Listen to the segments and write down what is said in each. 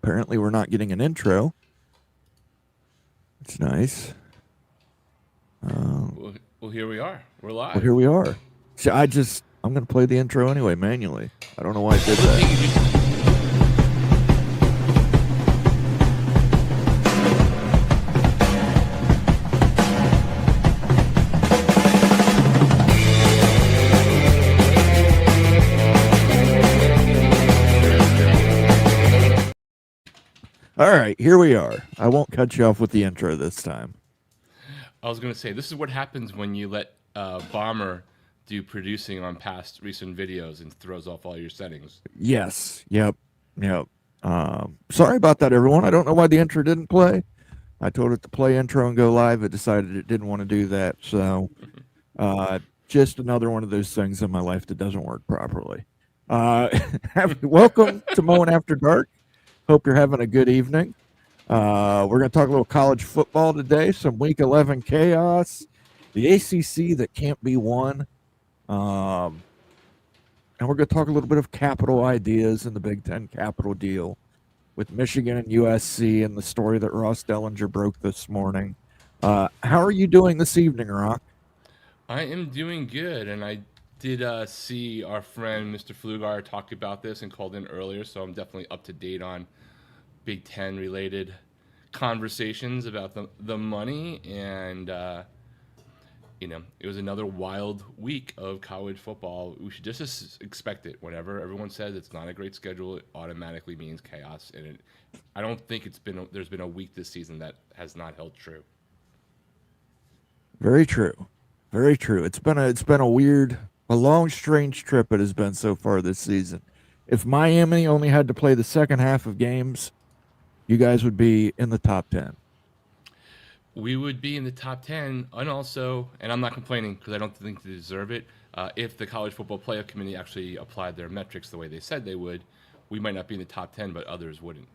Apparently, we're not getting an intro. It's nice. Well, here we are. We're live. Well, here we are. See, I'm going to play the intro anyway, manually. I don't know why I did Hey, that. you just- All right, here we are. I won't cut you off with the intro this time. I was going to say, this is what happens when you let Bomber do producing on past recent videos and throws off all your settings. Yes. Yep. Sorry about that, everyone. I don't know why the intro didn't play. I told it to play intro and go live. It decided it didn't want to do that. So just another one of those things in my life that doesn't work properly. Welcome to Mowing After Dark. Hope you're having a good evening. We're going to talk a little college football today, some Week 11 chaos, the ACC that can't be won, and we're going to talk a little bit of capital ideas in the Big Ten capital deal with Michigan and USC and the story that Ross Dellenger broke this morning. How are you doing this evening, Rock? I am doing good, and I did see our friend Mr. Flugar talk about this and called in earlier, so I'm definitely up to date on Big Ten related conversations about the money, and it was another wild week of college football. We should just expect it. Whenever everyone says it's not a great schedule, it automatically means chaos, and I don't think there's been a week this season that has not held true. Very true. Very true. It's been a long, strange trip it has been so far this season. If Miami only had to play the second half of games, you guys would be in the top 10. We would be in the top 10, and I'm not complaining because I don't think they deserve it. If the College Football Playoff Committee actually applied their metrics the way they said they would, we might not be in the top 10, but others wouldn't.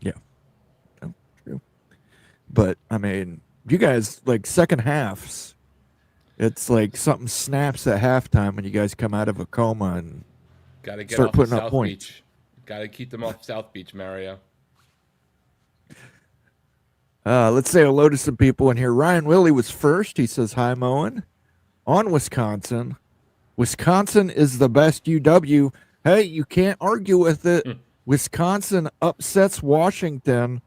Yeah. No, true. But, I mean, you guys, like, second halves, it's like something snaps at halftime when you guys come out of a coma and Got to get start off putting South up points. Beach. Got to keep them off South Beach, Mario. Let's say hello to some people in here. Ryan Willie was first. He says, hi, Moen. On Wisconsin. Wisconsin is the best UW. Hey, you can't argue with it. Wisconsin upsets Washington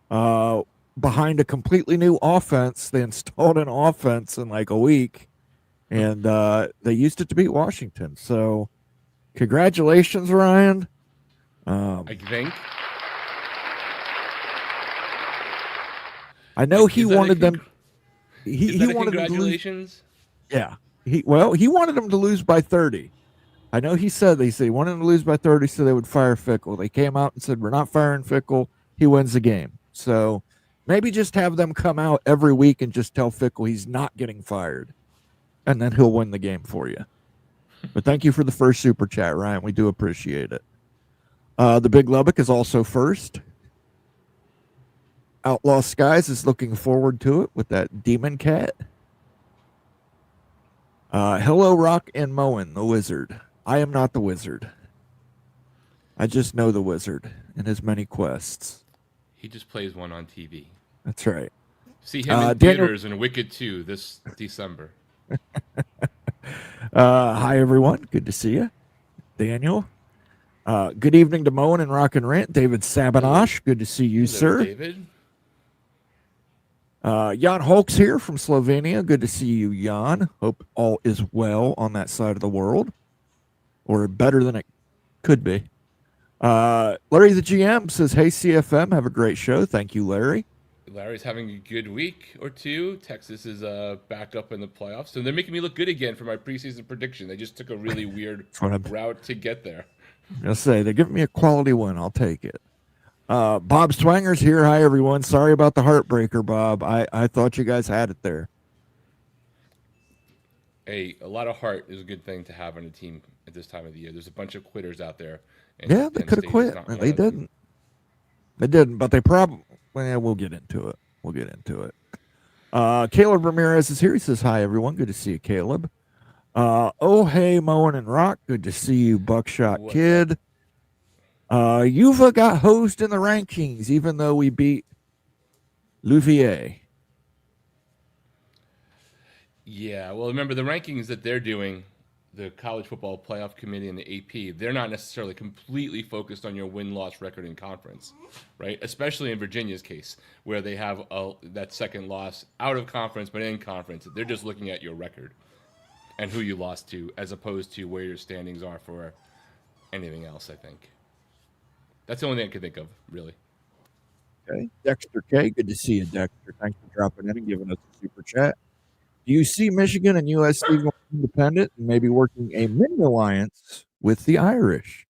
behind a completely new offense. They installed an offense in like a week, and they used it to beat Washington. So congratulations, Ryan. I think. I know he wanted them. He wanted congratulations. Yeah. He wanted them to lose by 30. I know he said he wanted them to lose by 30 so they would fire Fickle. They came out and said, we're not firing Fickle. He wins the game. So maybe just have them come out every week and just tell Fickle he's not getting fired. And then he'll win the game for you. But thank you for the first super chat, Ryan. We do appreciate it. The Big Lubbock is also first. Outlaw Skies is looking forward to it with that demon cat. Hello, Rock and Moen, the wizard. I am not the wizard. I just know the wizard and his many quests. He just plays one on TV. That's right. See him in theaters in Wicked 2 this December. Hi, everyone. Good to see you. Daniel. Good evening to Moen and Rock and Rant. David Sabinosh. Good to see you, Hello, sir. David. Jan Holk's here from Slovenia. Good to see you, Jan. Hope all is well on that side of the world, or better than it could be. Larry the GM says, hey, CFM, have a great show. Thank you, Larry. Larry's having a good week or two. Texas is back up in the playoffs, so they're making me look good again for my preseason prediction. They just took a really weird route to get there. I'll say, they're giving me a quality win. I'll take it. Bob Swanger's here. Hi, everyone. Sorry about the heartbreaker, Bob. I thought you guys had it there. Hey, a lot of heart is a good thing to have on a team at this time of the year. There's a bunch of quitters out there. Yeah, they could have quit. They didn't. They didn't, but they probably... Well, we'll get into it. Caleb Ramirez is here. He says, hi, everyone. Good to see you, Caleb. Oh, hey, Moen and Rock. Good to see you, Buckshot Kid. Yuva got hosed in the rankings, even though we beat Louvier. Yeah, well, remember the rankings that they're doing, the College Football Playoff Committee and the AP, they're not necessarily completely focused on your win-loss record in conference, right? Especially in Virginia's case, where they have that second loss out of conference but in conference. They're just looking at your record and who you lost to, as opposed to where your standings are for anything else, I think. That's the only thing I can think of, really. Okay. Dexter K, good to see you, Dexter. Thanks for dropping in and giving us a super chat. Do you see Michigan and USC going independent and maybe working a mini alliance with the Irish?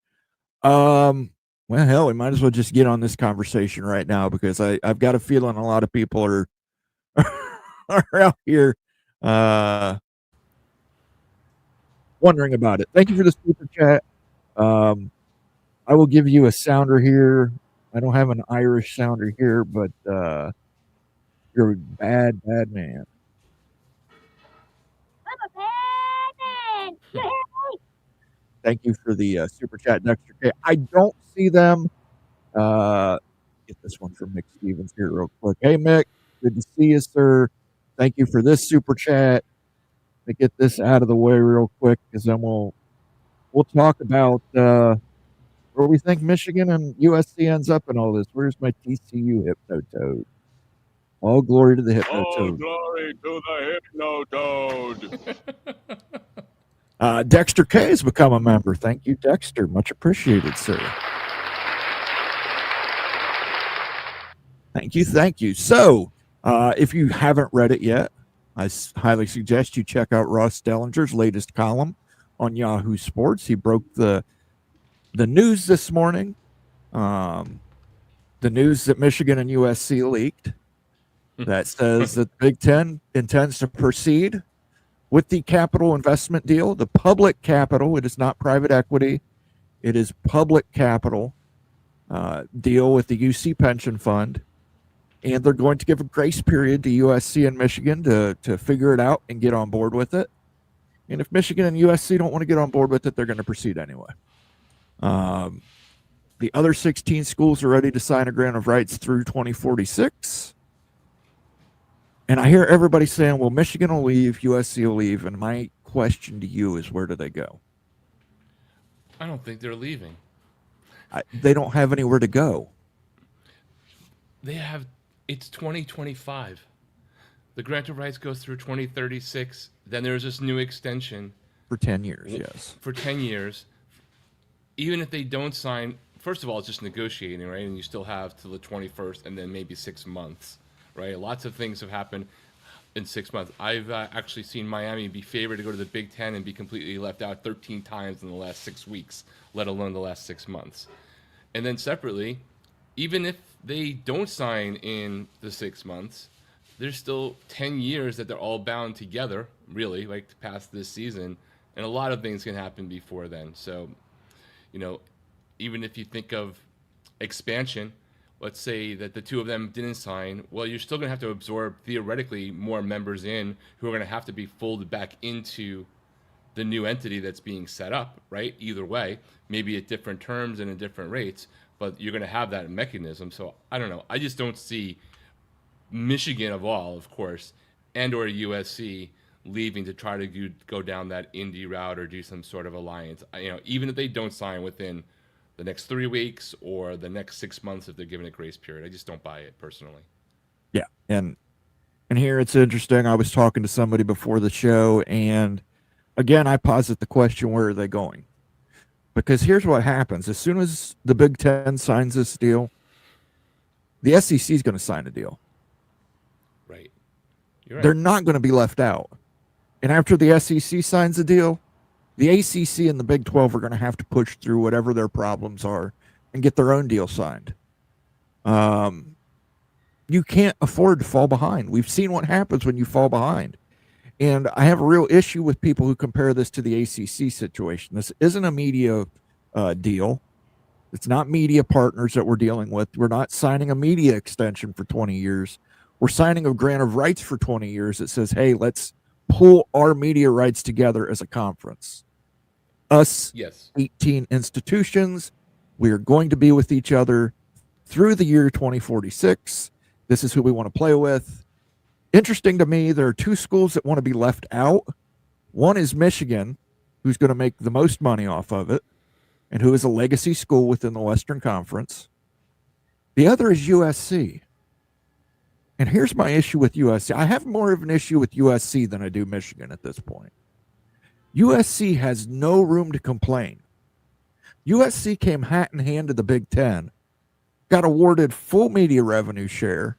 Well, hell, we might as well just get on this conversation right now because I've got a feeling a lot of people are are out here wondering about it. Thank you for the super chat. I will give you a sounder here. I don't have an Irish sounder here, but you're a bad, bad man. I'm a bad man. Thank you for the super chat, Dexter K. I don't see them. Get this one from Mick Stevens here real quick. Hey, Mick, good to see you, sir. Thank you for this super chat. Let me get this out of the way real quick because then we'll talk about where we think Michigan and USC ends up in all this. Where's my TCU Hypnotoad? All glory to the Hypnotoad. All glory to the Hypnotoad. Dexter K has become a member. Thank you, Dexter. Much appreciated, sir. Thank you. Thank you. So, if you haven't read it yet, I highly suggest you check out Ross Dellenger's latest column on Yahoo Sports. He broke the news this morning, the news that Michigan and USC leaked that says that the Big Ten intends to proceed with the capital investment deal, the public capital. It is not private equity. It is public capital deal with the UC pension fund. And they're going to give a grace period to USC and Michigan to figure it out and get on board with it. And if Michigan and USC don't want to get on board with it, they're going to proceed anyway. The other 16 schools are ready to sign a grant of rights through 2046. And I hear everybody saying, well, Michigan will leave, USC will leave. And my question to you is, where do they go? I don't think they're leaving. They don't have anywhere to go. It's 2025. The grant of rights goes through 2036. Then there's this new extension. For 10 years, yes. For 10 years. Even if they don't sign, first of all, it's just negotiating, right? And you still have till the 21st and then maybe 6 months, right? Lots of things have happened in 6 months. I've actually seen Miami be favored to go to the Big Ten and be completely left out 13 times in the last 6 weeks, let alone the last 6 months. And then separately, even if they don't sign in the 6 months, there's still 10 years that they're all bound together, really, like past this season. And a lot of things can happen before then. So, even if you think of expansion, let's say that the two of them didn't sign, well, you're still going to have to absorb, theoretically, more members in who are going to have to be folded back into the new entity that's being set up, right? Either way, maybe at different terms and at different rates, but you're going to have that mechanism. So I don't know. I just don't see Michigan of all, of course, and or USC leaving to try to go down that indie route or do some sort of alliance. Even if they don't sign within the next 3 weeks or the next 6 months if they're given a grace period, I just don't buy it personally. Yeah, and here it's interesting. I was talking to somebody before the show, and again, I posit the question, where are they going? Because here's what happens. As soon as the Big Ten signs this deal, the SEC is going to sign a deal. Right. You're right. They're not going to be left out. And after the SEC signs a deal, the ACC and the Big 12 are going to have to push through whatever their problems are and get their own deal signed. You can't afford to fall behind. We've seen what happens when you fall behind. And I have a real issue with people who compare this to the ACC situation. This isn't a media deal. It's not media partners that we're dealing with. We're not signing a media extension for 20 years. We're signing a grant of rights for 20 years that says, hey, let's pull our media rights together as a conference. Us, yes, 18 institutions, We are going to be with each other through the year 2046. This is who we want to play with. Interesting to me, there are two schools that want to be left out. One is Michigan, who's going to make the most money off of it, and who is a legacy school within the Western Conference. The other is USC. And here's my issue with USC. I have more of an issue with USC than I do Michigan at this point. USC has no room to complain. USC came hat in hand to the Big Ten, got awarded full media revenue share.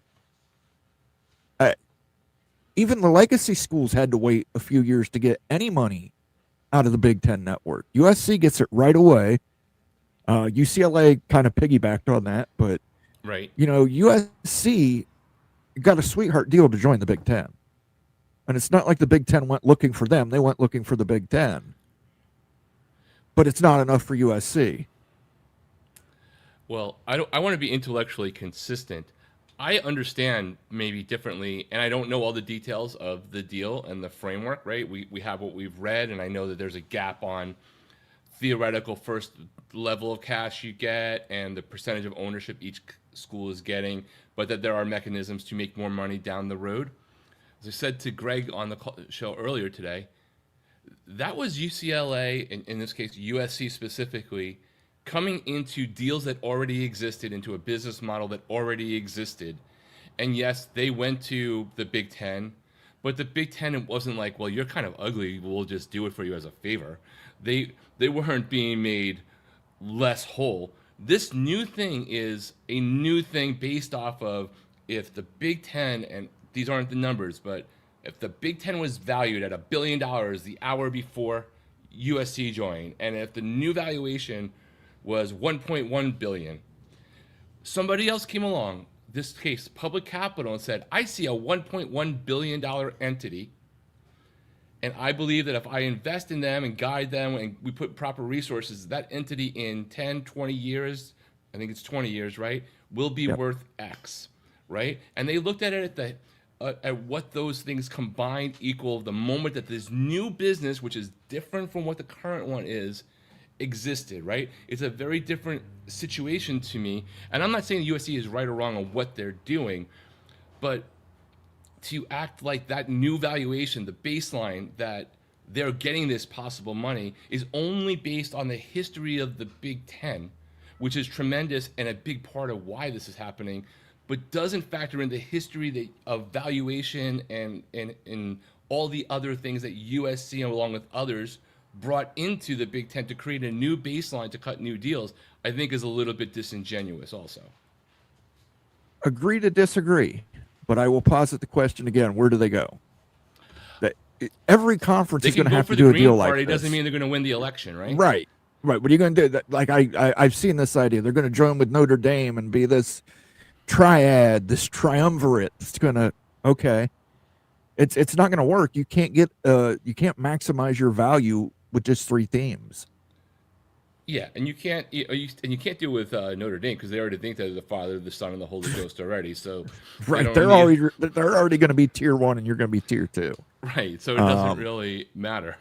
Even the legacy schools had to wait a few years to get any money out of the Big Ten network. USC gets it right away. UCLA kind of piggybacked on that, but Right. USC got a sweetheart deal to join the Big Ten. And it's not like the Big Ten went looking for them. They went looking for the Big Ten. But it's not enough for USC. Well, I want to be intellectually consistent. I understand maybe differently, and I don't know all the details of the deal and the framework, right? We have what we've read, and I know that there's a gap on theoretical first level of cash you get and the percentage of ownership each school is getting, but that there are mechanisms to make more money down the road. As I said to Greg on the show earlier today, that was UCLA, in this case USC specifically, coming into deals that already existed, into a business model that already existed. And yes, they went to the Big Ten, but the Big Ten, it wasn't like, well, you're kind of ugly, we'll just do it for you as a favor. They weren't being made less whole. This new thing is a new thing based off of, if the Big Ten, and these aren't the numbers, but if the Big Ten was valued at $1 billion the hour before USC joined, and if the new valuation was 1.1 billion, somebody else came along, this case public capital, and said, I see a $1.1 billion entity, and I believe that if I invest in them and guide them and we put proper resources, that entity in 10, 20 years, I think it's 20 years, right, will be worth X, right? And they looked at it at what those things combined equal the moment that this new business, which is different from what the current one is, existed, right? It's a very different situation to me. And I'm not saying USC is right or wrong on what they're doing, but to act like that new valuation, the baseline that they're getting this possible money, is only based on the history of the Big Ten, which is tremendous and a big part of why this is happening, but doesn't factor in the history of valuation and all the other things that USC, along with others, brought into the Big Ten to create a new baseline to cut new deals, I think is a little bit disingenuous also. Agree to disagree, but I will posit the question again, where do they go? Every conference is going to have to do a deal like this. Doesn't mean they're going to win the election, right? Right. What are you going to do? Like I've seen this idea. They're going to join with Notre Dame and be this triad, this triumvirate. It's going to, okay. It's not going to work. You can't maximize your value with just three teams. Yeah, and you can't do it with Notre Dame because they already think they're the Father, the Son, and the Holy Ghost already. So right, they're already going to be tier 1, and you're going to be tier 2. Right, so it doesn't really matter.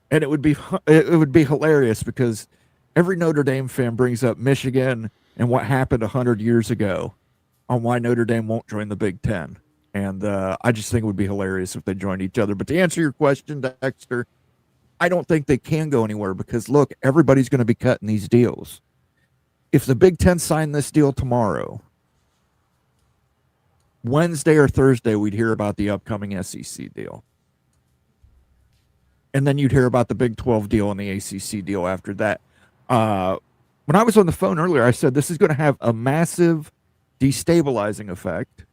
And it would be hilarious because every Notre Dame fan brings up Michigan and what happened 100 years ago on why Notre Dame won't join the Big Ten. And I just think it would be hilarious if they joined each other. But to answer your question, Dexter, I don't think they can go anywhere because, look, everybody's going to be cutting these deals. If the Big Ten signed this deal tomorrow, Wednesday or Thursday, we'd hear about the upcoming SEC deal. And then you'd hear about the Big 12 deal and the ACC deal after that. When I was on the phone earlier, I said this is going to have a massive destabilizing effect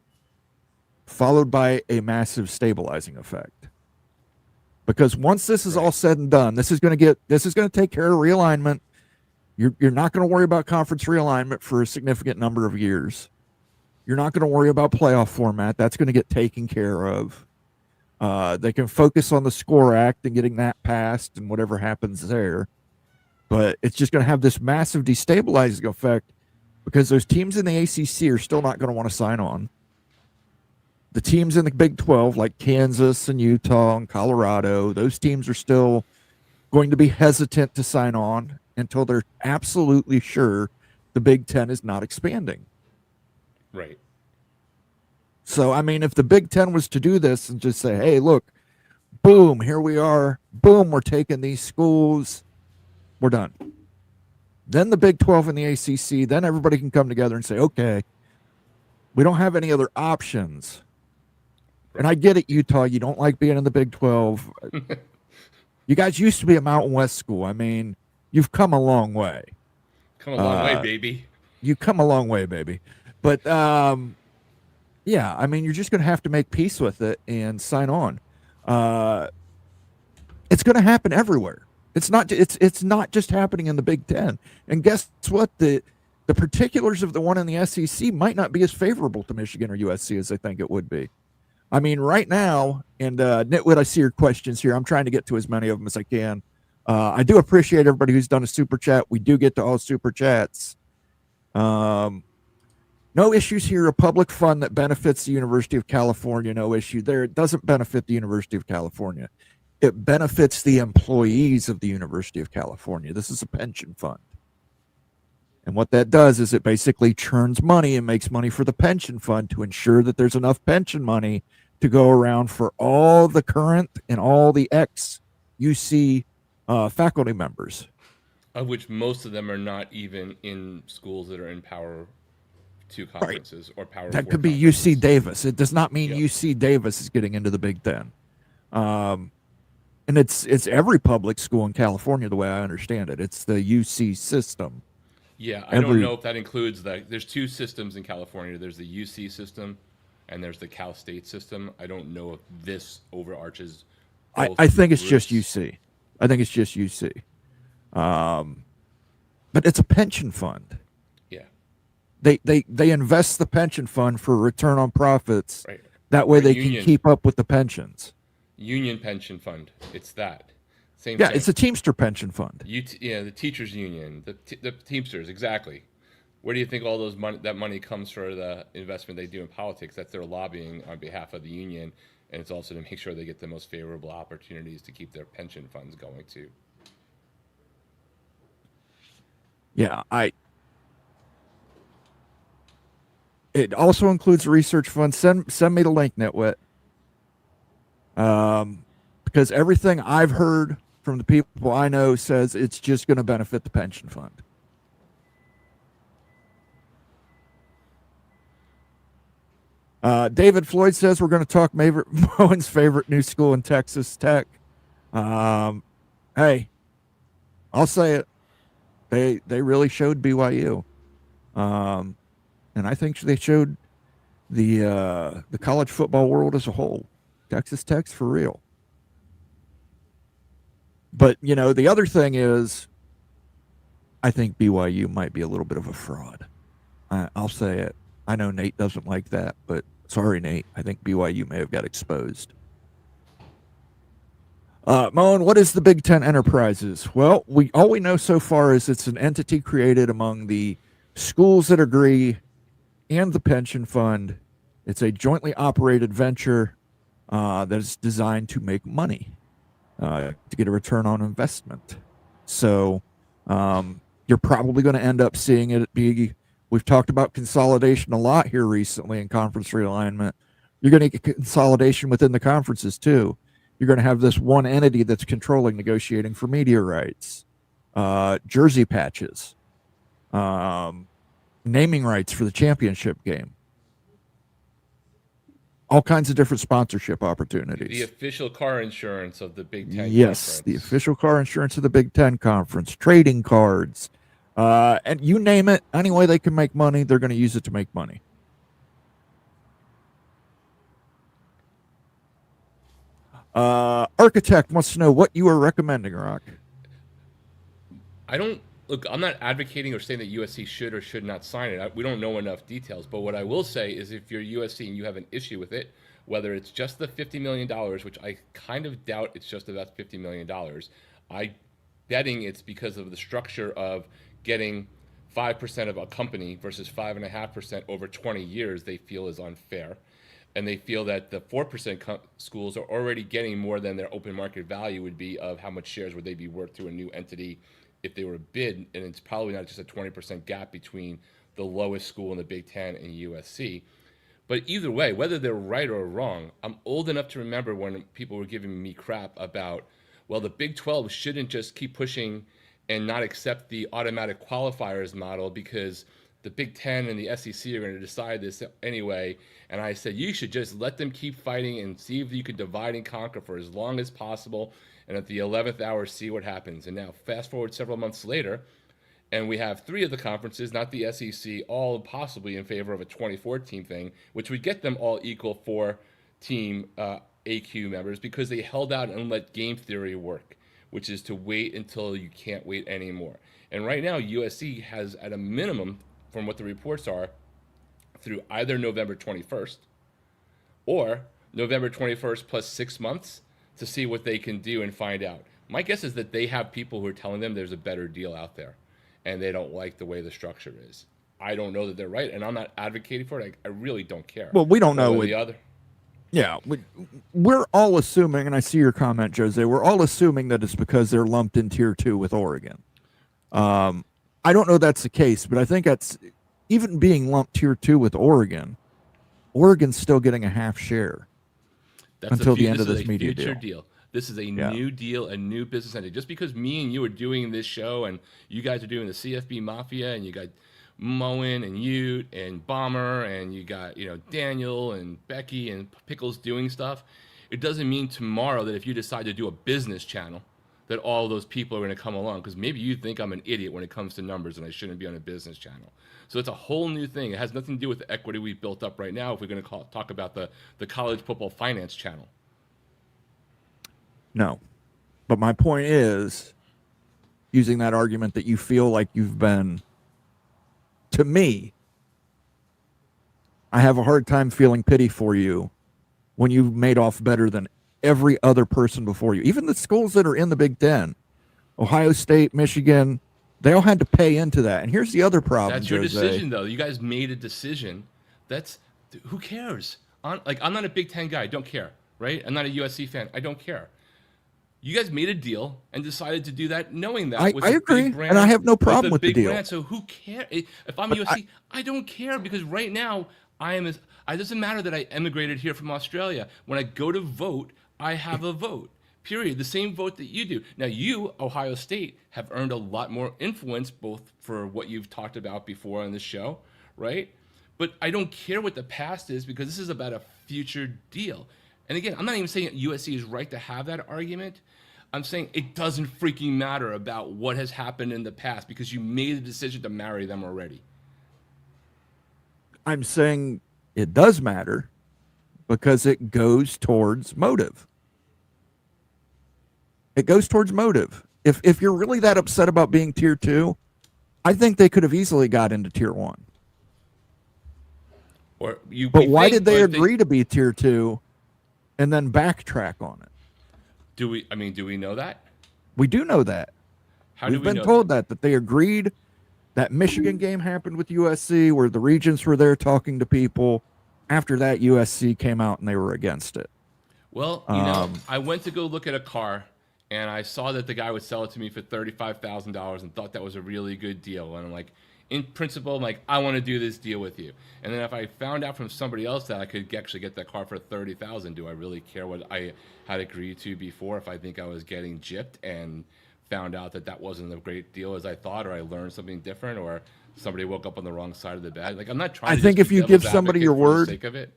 followed by a massive stabilizing effect. Because once this is all said and done, this is going to take care of realignment. You're not going to worry about conference realignment for a significant number of years. You're not going to worry about playoff format. That's going to get taken care of. They can focus on the SCORE Act and getting that passed and whatever happens there. But it's just going to have this massive destabilizing effect because those teams in the ACC are still not going to want to sign on. The teams in the Big 12, like Kansas and Utah and Colorado, those teams are still going to be hesitant to sign on. until they're absolutely sure the Big Ten is not expanding. Right. So, I mean, if the Big Ten was to do this and just say, hey, look, boom, here we are, boom, we're taking these schools, we're done. Then the Big 12 and the ACC, then everybody can come together and say, okay, we don't have any other options. And I get it, Utah, you don't like being in the Big 12. You guys used to be a Mountain West school. I mean, you've come a long way. Come a long way, baby. You come a long way, baby. But yeah, I mean, you're just going to have to make peace with it and sign on. It's going to happen everywhere. It's not just happening in the Big Ten. And guess what? The particulars of the one in the SEC might not be as favorable to Michigan or USC as I think it would be. I mean, right now, and Nitwit, I see your questions here. I'm trying to get to as many of them as I can. I do appreciate everybody who's done a super chat. We do get to all super chats. No issues here. A public fund that benefits the University of California, no issue there. It doesn't benefit the University of California. It benefits the employees of the University of California. This is a pension fund. And what that does is it basically churns money and makes money for the pension fund to ensure that there's enough pension money to go around for all the current and all the ex-UC faculty members. Of which most of them are not even in schools that are in Power 2 conferences or Power 4 That could be conferences. UC Davis. It does not mean Yep. UC Davis is getting into the Big Ten. And it's every public school in California, the way I understand it. It's the UC system. Yeah, I don't know if that includes there's two systems in California. There's the UC system and there's the Cal State system. I don't know if this overarches both I think it's groups. just UC. I think it's just UC. But it's a pension fund. Yeah. They invest the pension fund for return on profits. Right. That way Right, they union. can keep up with the pensions. Union pension fund. It's that. Same Yeah, thing. it's a Teamster pension fund. The teachers union, the Teamsters, exactly. Where do you think all that money comes for the investment they do in politics? That's their lobbying on behalf of the union, and it's also to make sure they get the most favorable opportunities to keep their pension funds going too. Yeah, it also includes a research fund. Send me the link, Nitwit. Because everything I've heard from the people I know says it's just going to benefit the pension fund. David Floyd says we're going to talk Moen's favorite new school in Texas Tech. Hey, I'll say it. They really showed BYU. And I think they showed the college football world as a whole. Texas Tech's for real. But, the other thing is, I think BYU might be a little bit of a fraud. I'll say it. I know Nate doesn't like that, but sorry, Nate. I think BYU may have got exposed. Moen, what is the Big Ten Enterprises? Well, all we know so far is it's an entity created among the schools that agree and the pension fund. It's a jointly operated venture that is designed to make money, to get a return on investment. So you're probably going to end up seeing it be, we've talked about consolidation a lot here recently in conference realignment. You're going to get consolidation within the conferences too. You're going to have this one entity that's controlling negotiating for media rights, jersey patches, naming rights for the championship game. All kinds of different sponsorship opportunities. The official car insurance of the Big Ten Yes, Conference. the official car insurance of the Big Ten Conference, trading cards, and you name it, any way they can make money, they're going to use it to make money. Architect wants to know what you are recommending, Rock. I'm not advocating or saying that USC should or should not sign it. We don't know enough details. But what I will say is if you're USC and you have an issue with it, whether it's just the $50 million, which I kind of doubt it's just about $50 million, I'm betting it's because of the structure of getting 5% of a company versus 5.5% over 20 years they feel is unfair. And they feel that the 4% schools are already getting more than their open market value would be of how much shares would they be worth to a new entity if they were a bid, and it's probably not just a 20% gap between the lowest school in the Big Ten and USC. But either way, whether they're right or wrong, I'm old enough to remember when people were giving me crap about, well, the Big 12 shouldn't just keep pushing and not accept the automatic qualifiers model because the Big Ten and the SEC are going to decide this anyway. And I said, you should just let them keep fighting and see if you can divide and conquer for as long as possible. And at the 11th hour, see what happens. And now fast forward several months later, and we have 3 of the conferences, not the SEC, all possibly in favor of a 2014 thing, which would get them all equal 4-team AQ members because they held out and let game theory work, which is to wait until you can't wait anymore. And right now, USC has, at a minimum, from what the reports are, through either November 21st or November 21st plus 6 months to see what they can do and find out. My guess is that they have people who are telling them there's a better deal out there, and they don't like the way the structure is. I don't know that they're right, and I'm not advocating for it. I really don't care. Well, we don't know the other. Yeah, we're all assuming, and I see your comment, Jose, we're all assuming that it's because they're lumped in Tier 2 with Oregon. I don't know that's the case, but I think that's, even being lumped Tier 2 with Oregon, Oregon's still getting a half share until the end of this media deal. This is a new deal, a new business entity. Just because me and you are doing this show and you guys are doing the CFB Mafia and you got Moen and Ute and Bomber and you got, Daniel and Becky and Pickles doing stuff, it doesn't mean tomorrow that if you decide to do a business channel that all those people are going to come along, because maybe you think I'm an idiot when it comes to numbers and I shouldn't be on a business channel. So it's a whole new thing. It has nothing to do with the equity we've built up right now if we're going to talk about the college football finance channel. No. But my point is, using that argument that you feel like you've been, to me, I have a hard time feeling pity for you when you've made off better than every other person before you. Even the schools that are in the Big Ten, Ohio State, Michigan, they all had to pay into that. And here's the other problem. That's your decision, though. You guys made a decision. Who cares? I'm not a Big Ten guy. I don't care, right? I'm not a USC fan. I don't care. You guys made a deal and decided to do that, knowing that. I agree, and I have no problem with the deal. Brand, so who cares? If I'm USC, I don't care because right now it doesn't matter that I emigrated here from Australia. When I go to vote, I have a vote. Period. The same vote that you do. Now, you, Ohio State, have earned a lot more influence, both for what you've talked about before on this show, right? But I don't care what the past is because this is about a future deal. And again, I'm not even saying USC is right to have that argument. I'm saying it doesn't freaking matter about what has happened in the past because you made a decision to marry them already. I'm saying it does matter because it goes towards motive. It goes towards motive. If you're really that upset about being Tier 2, I think they could have easily got into Tier 1. But why did they agree to be Tier 2 and then backtrack on it? Do we know that? We do know that. We've been told that they agreed. That Michigan game happened with USC where the regents were there talking to people. After that, USC came out and they were against it. Well, I went to go look at a car and I saw that the guy would sell it to me for $35,000 and thought that was a really good deal. And I'm like, in principle, I'm like, I want to do this deal with you. And then if I found out from somebody else that I could actually get that car for $30,000, do I really care what I had agreed to before if I think I was getting gypped and found out that wasn't a great deal as I thought, or I learned something different, or somebody woke up on the wrong side of the bed? Like, I'm not trying to think if you give somebody your word, sake of it.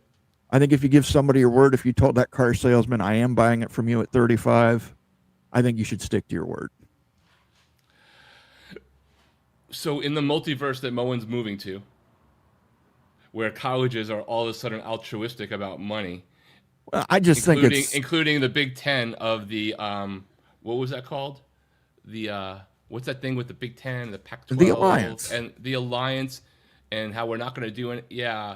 I think if you give somebody your word, if you told that car salesman, I am buying it from you at 35, I think you should stick to your word. So in the multiverse that Moen's moving to, where colleges are all of a sudden altruistic about money, well, I just think including the Big Ten of the what was that called? The what's that thing with the Big Ten, the Pac-12, the Alliance, and the Alliance, and how we're not going to do it. Yeah.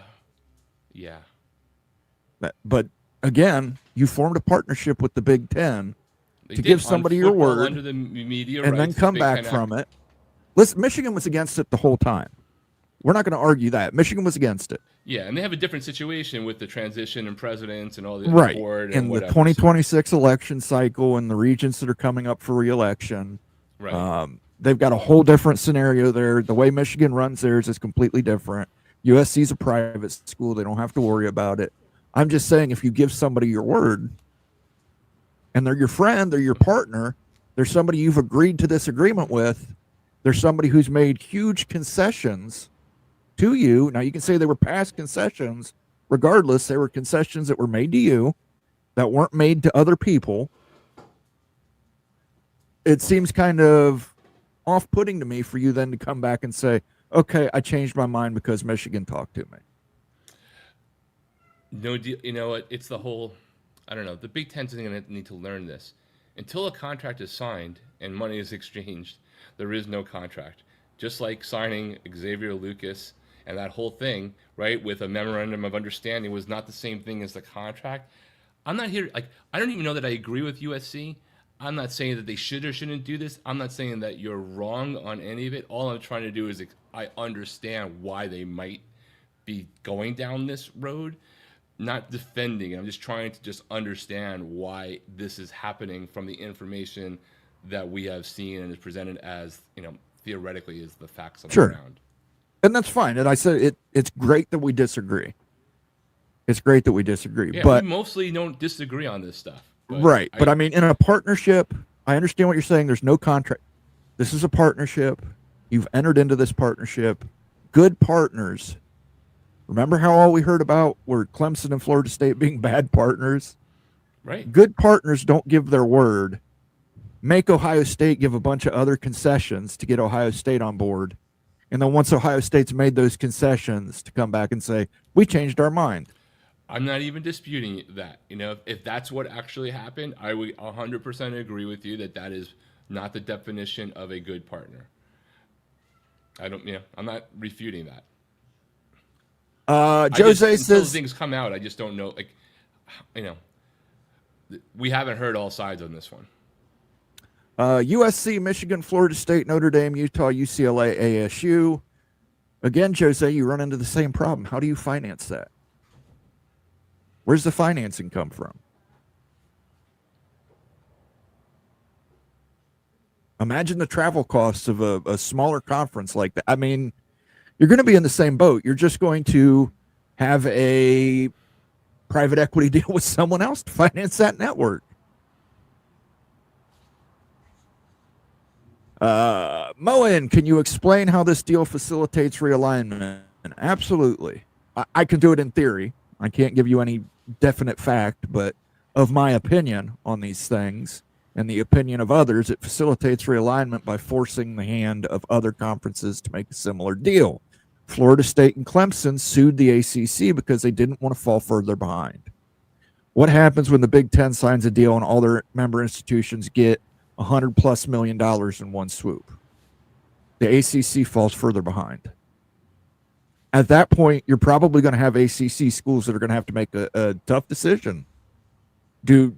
But again, you formed a partnership with the Big Ten to give somebody your word under the media and then come back from it. Listen, Michigan was against it the whole time. We're not going to argue that. Michigan was against it. Yeah, and they have a different situation with the transition and presidents and all the right. board and the 2026 election cycle and the regents that are coming up for re-election. Right. They've got a whole different scenario there. The way Michigan runs theirs is completely different. USC is a private school. They don't have to worry about it. I'm just saying, if you give somebody your word and they're your friend, they're your partner, they're somebody you've agreed to this agreement with, there's somebody who's made huge concessions to you. Now, you can say they were past concessions. Regardless, they were concessions that were made to you that weren't made to other people. It seems kind of off-putting to me for you then to come back and say, okay, I changed my mind because Michigan talked to me. No deal. You know what? It's the whole, I don't know. The Big Ten's going to need to learn this. Until a contract is signed and money is exchanged, there is no contract. Just like signing Xavier Lucas and that whole thing, right, with a memorandum of understanding was not the same thing as the contract. I'm not here, like, I don't even know that I agree with USC. I'm not saying that they should or shouldn't do this. I'm not saying that you're wrong on any of it. All I'm trying to do is I understand why they might be going down this road. Not defending it. I'm just trying to just understand why this is happening from the information that we have seen and is presented as, theoretically is the facts on the ground. And that's fine. And I said it's great that we disagree. It's great that we disagree. Yeah, but we mostly don't disagree on this stuff. Right. But I mean, in a partnership, I understand what you're saying. There's no contract. This is a partnership. You've entered into this partnership. Good partners. Remember how all we heard about were Clemson and Florida State being bad partners? Right. Good partners don't give their word, make Ohio State give a bunch of other concessions to get Ohio State on board. And then once Ohio State's made those concessions, to come back and say, we changed our mind. I'm not even disputing that. If that's what actually happened, I would 100% agree with you that is not the definition of a good partner. I'm not refuting that. Jose until says things come out, I just don't know. We haven't heard all sides on this one. USC, Michigan, Florida State, Notre Dame, Utah, UCLA, ASU. Again, Jose, you run into the same problem. How do you finance that? Where's the financing come from? Imagine the travel costs of a smaller conference like that. I mean, you're going to be in the same boat. You're just going to have a private equity deal with someone else to finance that network. Moen, can you explain how this deal facilitates realignment? Absolutely. I can do it in theory. I can't give you any definite fact, but of my opinion on these things and the opinion of others, it facilitates realignment by forcing the hand of other conferences to make a similar deal. Florida State and Clemson sued the ACC because they didn't want to fall further behind. What happens when the Big Ten signs a deal and all their member institutions get $100+ million in one swoop? The ACC falls further behind. At that point, you're probably going to have ACC schools that are going to have to make a tough decision. Do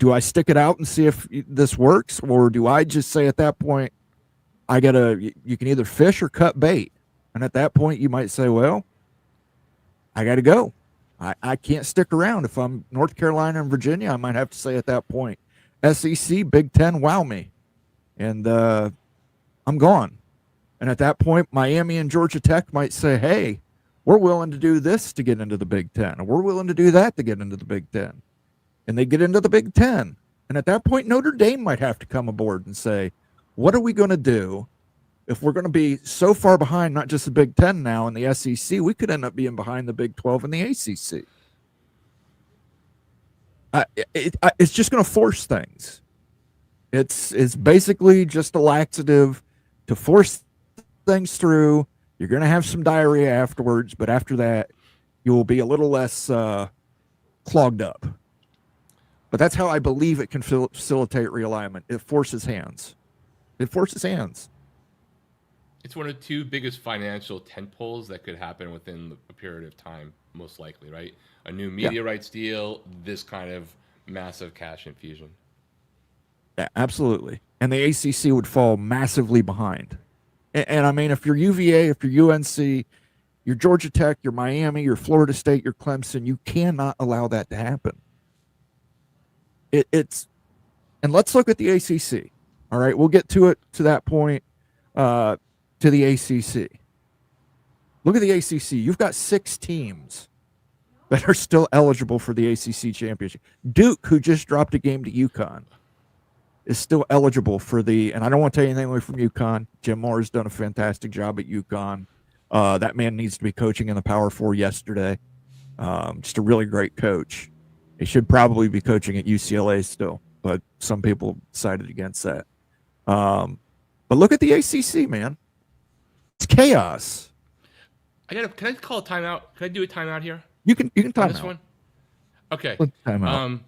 I stick it out and see if this works, or do I just say at that point, you can either fish or cut bait? And at that point, you might say, well, I got to go. I can't stick around. If I'm North Carolina and Virginia, I might have to say at that point, SEC, Big Ten, wow me. And I'm gone. And at that point, Miami and Georgia Tech might say, hey, we're willing to do this to get into the Big Ten. Or we're willing to do that to get into the Big Ten. And they get into the Big Ten. And at that point, Notre Dame might have to come aboard and say, what are we going to do if we're going to be so far behind, not just the Big Ten now and the SEC, we could end up being behind the Big 12 and the ACC. It's just going to force things. It's basically just a laxative to force things through. You're going to have some diarrhea afterwards, but after that, you will be a little less clogged up. But that's how I believe it can facilitate realignment. It forces hands. It forces hands. It's one of the two biggest financial tentpoles that could happen within a period of time, most likely, right? A new media rights deal, this kind of massive cash infusion. Yeah, absolutely. And the ACC would fall massively behind. And I mean, if you're UVA, if you're UNC, you're Georgia Tech, you're Miami, you're Florida State, you're Clemson, you cannot allow that to happen. And let's look at the ACC. All right, we'll get to that point. to the ACC. Look at the ACC. You've got 6 teams that are still eligible for the ACC championship. Duke, who just dropped a game to UConn, is still eligible for and I don't want to take anything away from UConn. Jim Moore's done a fantastic job at UConn. That man needs to be coaching in the Power 4 yesterday. Just a really great coach. He should probably be coaching at UCLA still, but some people decided against that. But look at the ACC, man. It's chaos. Can I call a timeout? Can I do a timeout here? You can time this out. one. Okay. Time out.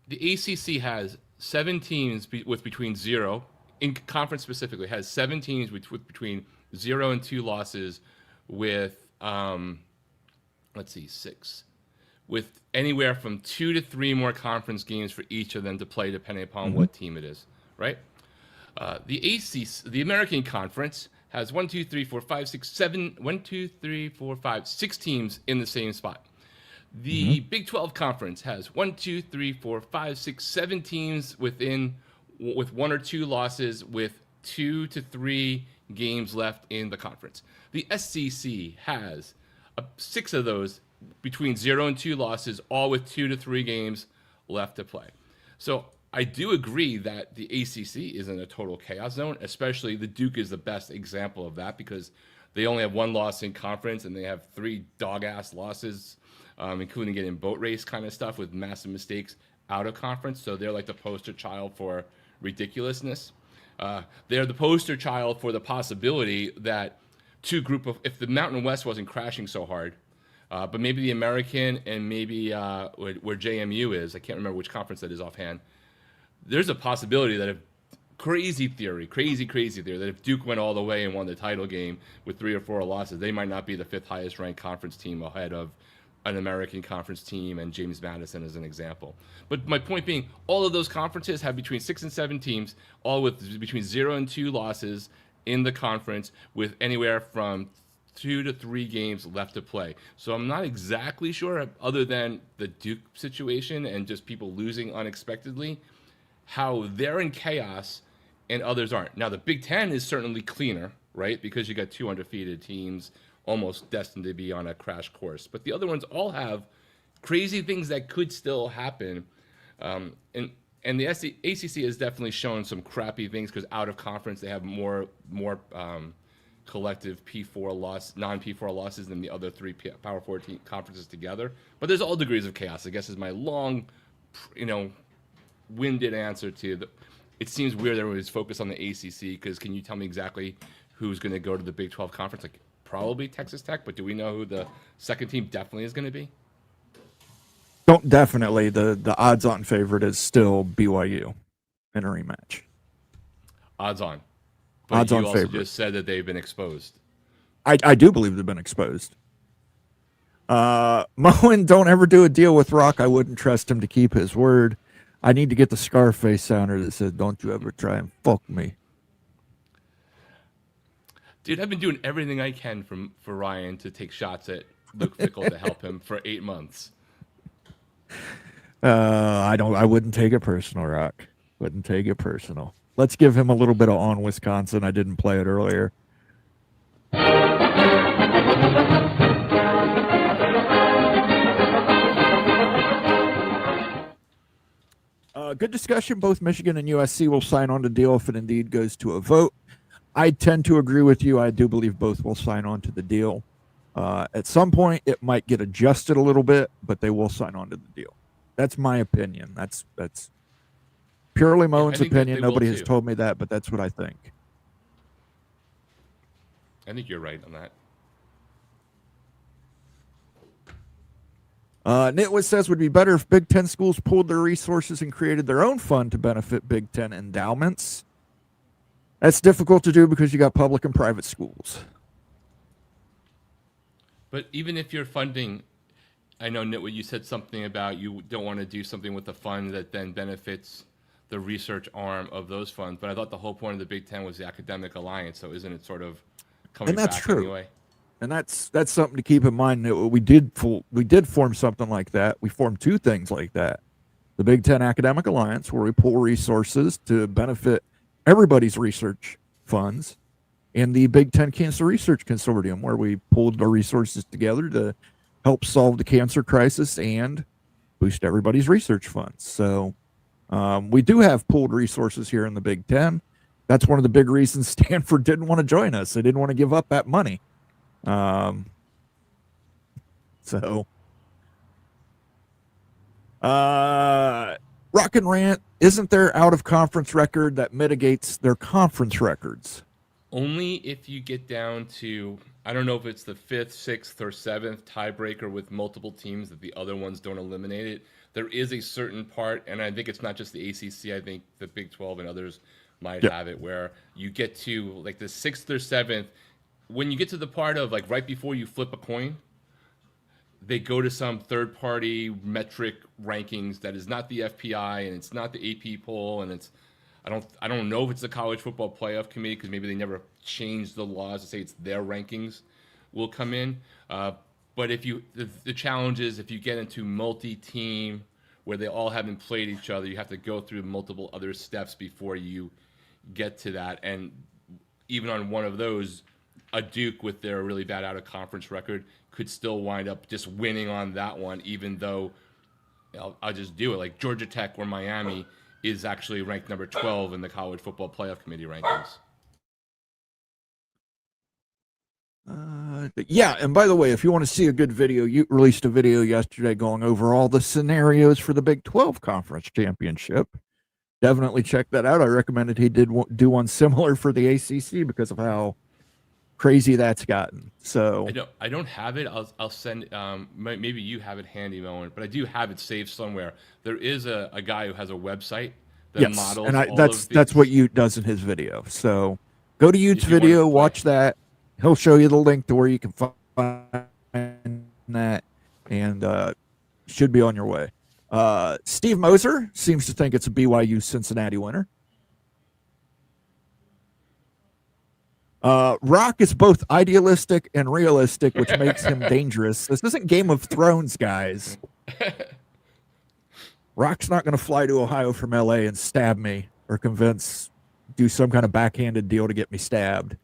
The ACC has 7 teams with between 0 in conference specifically has 7 teams with between 0 and 2 losses with 6 with anywhere from 2 to 3 more conference games for each of them to play depending upon what team it is, right? The ACC, the American Conference, has 6 teams in the same spot. The Big 12 Conference has 7 teams with 1 or 2 losses with 2 to 3 games left in the conference. The SEC has 6 of those between 0 and 2 losses, all with 2 to 3 games left to play. So I do agree that the ACC is in a total chaos zone, especially the Duke is the best example of that because they only have 1 loss in conference and they have 3 dog-ass losses, including getting boat race kind of stuff with massive mistakes out of conference. So they're like the poster child for ridiculousness. They're the poster child for the possibility that if the Mountain West wasn't crashing so hard, but maybe the American and maybe where JMU is, I can't remember which conference that is offhand, there's a possibility that crazy theory, that if Duke went all the way and won the title game with 3 or 4 losses, they might not be the 5th highest ranked conference team ahead of an American Conference team and James Madison as an example. But my point being, all of those conferences have between 6 and 7 teams, all with between 0 and 2 losses in the conference with anywhere from 2 to 3 games left to play. So I'm not exactly sure, other than the Duke situation and just people losing unexpectedly, how they're in chaos and others aren't. Now, the Big Ten is certainly cleaner, right? Because you got 2 undefeated teams almost destined to be on a crash course. But the other ones all have crazy things that could still happen. And the ACC has definitely shown some crappy things because out of conference they have more collective non-P4 losses than the other 3 Power 4 conferences together. But there's all degrees of chaos, I guess, is my long, winded answer to it seems weird that everybody's focused on the ACC because can you tell me exactly who's going to go to the Big 12 conference? Like probably Texas Tech, but do we know who the second team definitely is going to be? Definitely the odds-on favorite is still BYU in a rematch. Odds on. But odds you on also favorite. Just said that they've been exposed. I do believe they've been exposed. Moen, don't ever do a deal with Rock. I wouldn't trust him to keep his word. I need to get the Scarface sounder that says, "Don't you ever try and fuck me." Dude, I've been doing everything I can for Ryan to take shots at Luke Fickell to help him for 8 months. I wouldn't take it personal, Rock. Wouldn't take it personal. Let's give him a little bit of On Wisconsin. I didn't play it earlier. Good discussion. Both Michigan and USC will sign on to the deal if it indeed goes to a vote. I tend to agree with you. I do believe both will sign on to the deal. At some point, it might get adjusted a little bit, but they will sign on to the deal. That's my opinion. That's purely Moen's opinion. Nobody has told me that, but that's what I think. I think you're right on that. Nitwit says would be better if Big Ten schools pooled their resources and created their own fund to benefit Big Ten endowments. That's difficult to do because you got public and private schools. But even if you're funding, I know Nitwit, you said something about you don't want to do something with a fund that then benefits the research arm of those funds. But I thought the whole point of the Big Ten was the academic alliance. So isn't it sort of coming back anyway? And that's something to keep in mind. We did form something like that. We formed 2 things like that. The Big Ten Academic Alliance, where we pool resources to benefit everybody's research funds, and the Big Ten Cancer Research Consortium, where we pulled our resources together to help solve the cancer crisis and boost everybody's research funds. So we do have pooled resources here in the Big Ten. That's one of the big reasons Stanford didn't want to join us. They didn't want to give up that money. Rock and Rant, isn't there out of conference record that mitigates their conference records? Only if you get down to, I don't know if it's the 5th, 6th, or 7th tiebreaker with multiple teams that the other ones don't eliminate it. There is a certain part, and I think it's not just the ACC, I think the Big 12 and others might have it, where you get to like the 6th or 7th, when you get to the part of like right before you flip a coin, they go to some third-party metric rankings that is not the FPI and it's not the AP poll, and it's I don't know if it's the College Football Playoff Committee because maybe they never changed the laws to say it's their rankings will come in. But if you the challenge is if you get into multi-team where they all haven't played each other, you have to go through multiple other steps before you get to that. And even on one of those, a Duke with their really bad out-of-conference record could still wind up just winning on that one, even though I'll just do it. Like Georgia Tech or Miami is actually ranked number 12 in the College Football Playoff Committee rankings. Yeah, and by the way, if you want to see a good video, you released a video yesterday going over all the scenarios for the Big 12 Conference Championship. Definitely check that out. I recommended he did do one similar for the ACC because of how crazy that's gotten. So I don't have it. I'll send. Maybe you have it handy, Moen, but I do have it saved somewhere. There is a guy who has a website that models. And that's what Ute does in his video. So go to Ute's video, watch that. He'll show you the link to where you can find that, and should be on your way. Steve Moser seems to think it's a BYU Cincinnati winner. Rock is both idealistic and realistic, which makes him dangerous. This isn't Game of Thrones, guys. Rock's not going to fly to Ohio from LA and stab me or do some kind of backhanded deal to get me stabbed.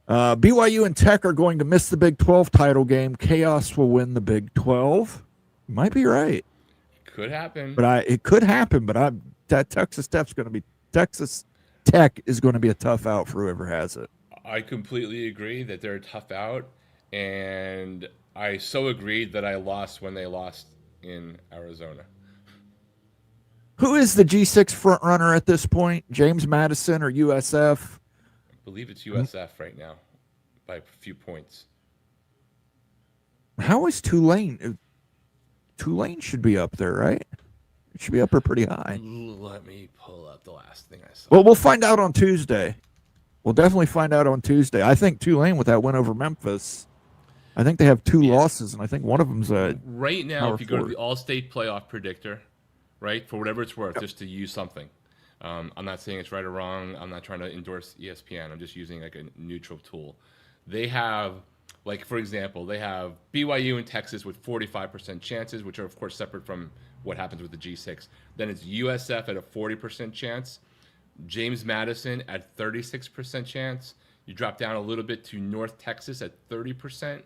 BYU and Tech are going to miss the Big 12 title game. Chaos will win the Big 12. You might be right. Could happen. It could happen, but that Texas Tech is going to be a tough out for whoever has it. I completely agree that they're a tough out, and I so agreed that I lost when they lost in Arizona. Who is the G6 front runner at this point? James Madison or USF? I believe it's USF right now by a few points. How is Tulane? Tulane should be up there, right? It should be up there pretty high. Let me pull up the last thing I saw. Well, we'll find out on Tuesday. We'll definitely find out on Tuesday. I think Tulane, with that win over Memphis, I think they have 2 losses, and I think one of them's a right now. Power If you go to forward. the All-State Playoff Predictor, right, for whatever it's worth, just to use something. I'm not saying it's right or wrong. I'm not trying to endorse ESPN. I'm just using like a neutral tool. They have, like, for example, they have BYU and Texas with 45% chances, which are, of course, separate from what happens with the G6. Then it's USF at a 40% chance, James Madison at 36% chance. You drop down a little bit to North Texas at 30%,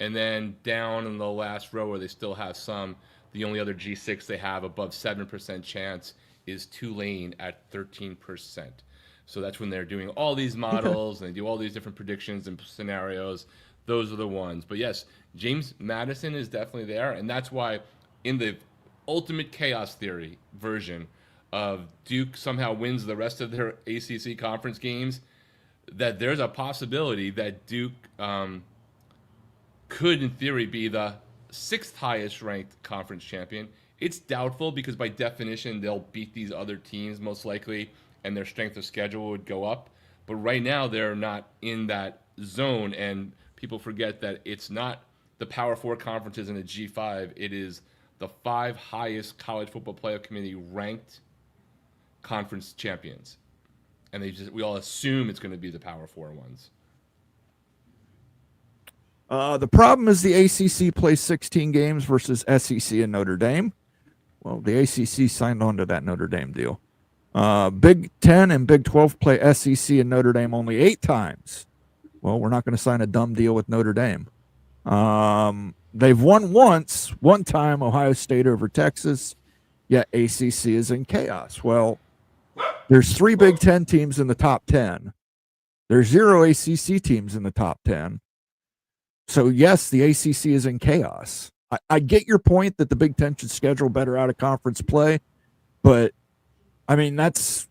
and then down in the last row where they still have some, the only other G6 they have above 7% chance is Tulane at 13%. So that's when they're doing all these models and they do all these different predictions and scenarios. Those are the ones. But yes, James Madison is definitely there, and that's why in the ultimate chaos theory version of Duke somehow wins the rest of their ACC conference games, that there's a possibility that Duke could, in theory, be the 6th highest ranked conference champion. It's doubtful because by definition they'll beat these other teams most likely, and their strength of schedule would go up. But right now they're not in that zone, and people forget that it's not the Power 4 conferences in the G5. It is the 5 highest College Football Playoff Committee ranked conference champions, and we all assume it's going to be the Power 4 ones. The problem is the ACC plays 16 games versus SEC and Notre Dame. Well, the ACC signed on to that Notre Dame deal. Big 10 and Big 12 play SEC and Notre Dame only 8 times. Well, we're not going to sign a dumb deal with Notre Dame. They've won once, one time, Ohio State over Texas, yet ACC is in chaos. Well, there's 3 Big 10 teams in the top 10. There's 0 ACC teams in the top 10. So, yes, the ACC is in chaos. I get your point that the Big 10 should schedule better out-of-conference play, but, I mean, that's,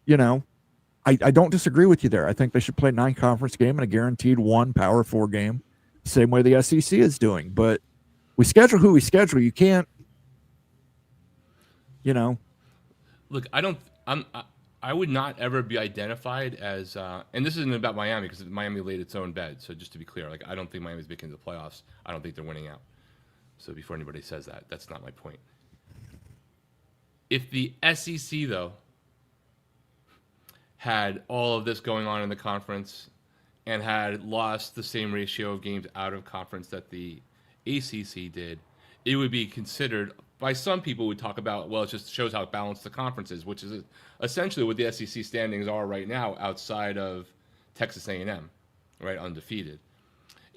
I don't disagree with you there. I think they should play a 9-conference game and a guaranteed 1 Power 4 game, same way the SEC is doing. But we schedule who we schedule. You can't, Look, I would not ever be identified as, and this isn't about Miami because Miami laid its own bed. So just to be clear, like I don't think Miami's making the playoffs. I don't think they're winning out. So before anybody says that, that's not my point. If the SEC though had all of this going on in the conference and had lost the same ratio of games out of conference that the ACC did, it would be considered by some people would talk about, well, it just shows how balanced the conference is, which is essentially what the SEC standings are right now outside of Texas A&M, right, undefeated.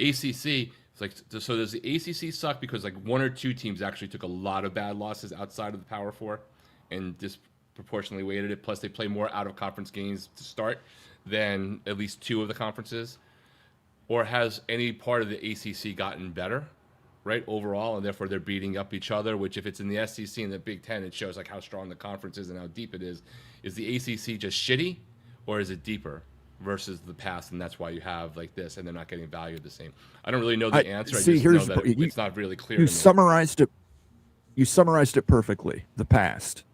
ACC, it's like, so does the ACC suck because like 1 or 2 teams actually took a lot of bad losses outside of the Power 4 and disproportionately weighted it, plus they play more out-of-conference games to start than at least 2 of the conferences? Or has any part of the ACC gotten better, right, overall, and therefore they're beating up each other, which if it's in the SEC and the Big Ten, it shows like how strong the conference is and how deep it is. Is the ACC just shitty, or is it deeper versus the past, and that's why you have like this, and they're not getting valued the same? I don't really know the answer. See, I just know that it's not really clear you to me. You summarized it perfectly, the past.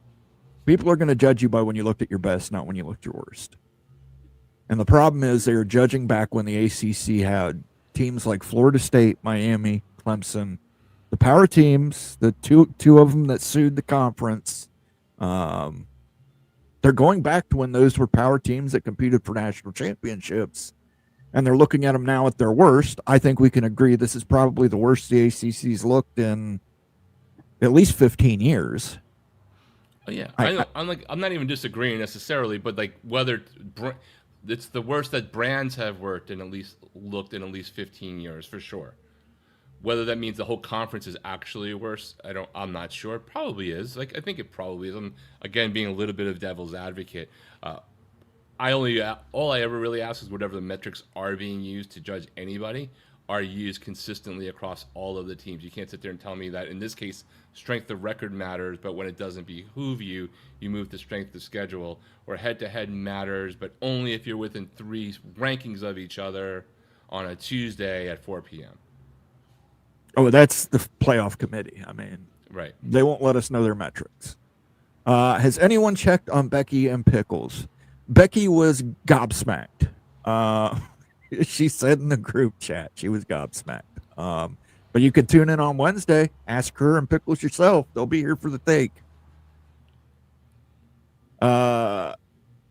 People are going to judge you by when you looked at your best, not when you looked your worst. And the problem is they are judging back when the ACC had teams like Florida State, Miami, Clemson, the power teams, the two of them that sued the conference. They're going back to when those were power teams that competed for national championships, and they're looking at them now at their worst. I think we can agree this is probably the worst the ACC's looked in at least 15 years. Oh, yeah, I'm not even disagreeing necessarily, but like whether it's the worst that brands have worked in at least 15 years for sure. Whether that means the whole conference is actually worse, I'm not sure. It probably is. Like I think it probably is. I'm again being a little bit of devil's advocate. All I ever really ask is whatever the metrics are being used to judge anybody are used consistently across all of the teams. You can't sit there and tell me that in this case strength of record matters, but when it doesn't behoove you, you move to strength of schedule, or head-to-head matters, but only if you're within 3 rankings of each other on a Tuesday at 4 p.m. Oh, that's the playoff committee. I mean, right. They won't let us know their metrics. Has anyone checked on Becky and Pickles? Becky was gobsmacked. She said in the group chat she was gobsmacked. But you could tune in on Wednesday. Ask her and Pickles yourself. They'll be here for the take.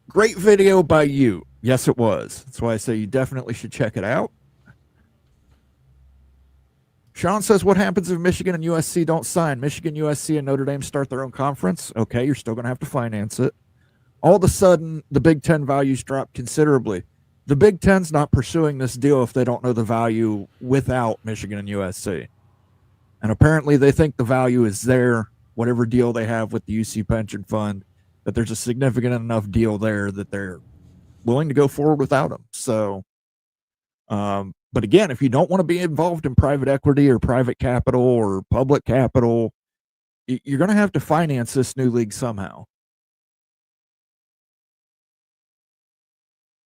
Great video by you. Yes, it was. That's why I say you definitely should check it out. Sean says, what happens if Michigan and USC don't sign? Michigan, USC, and Notre Dame start their own conference? Okay, you're still going to have to finance it. All of a sudden, the Big Ten values drop considerably. The Big Ten's not pursuing this deal if they don't know the value without Michigan and USC. And apparently they think the value is there, whatever deal they have with the UC pension fund, that there's a significant enough deal there that they're willing to go forward without them. So, but again, if you don't want to be involved in private equity or private capital or public capital, you're going to have to finance this new league somehow.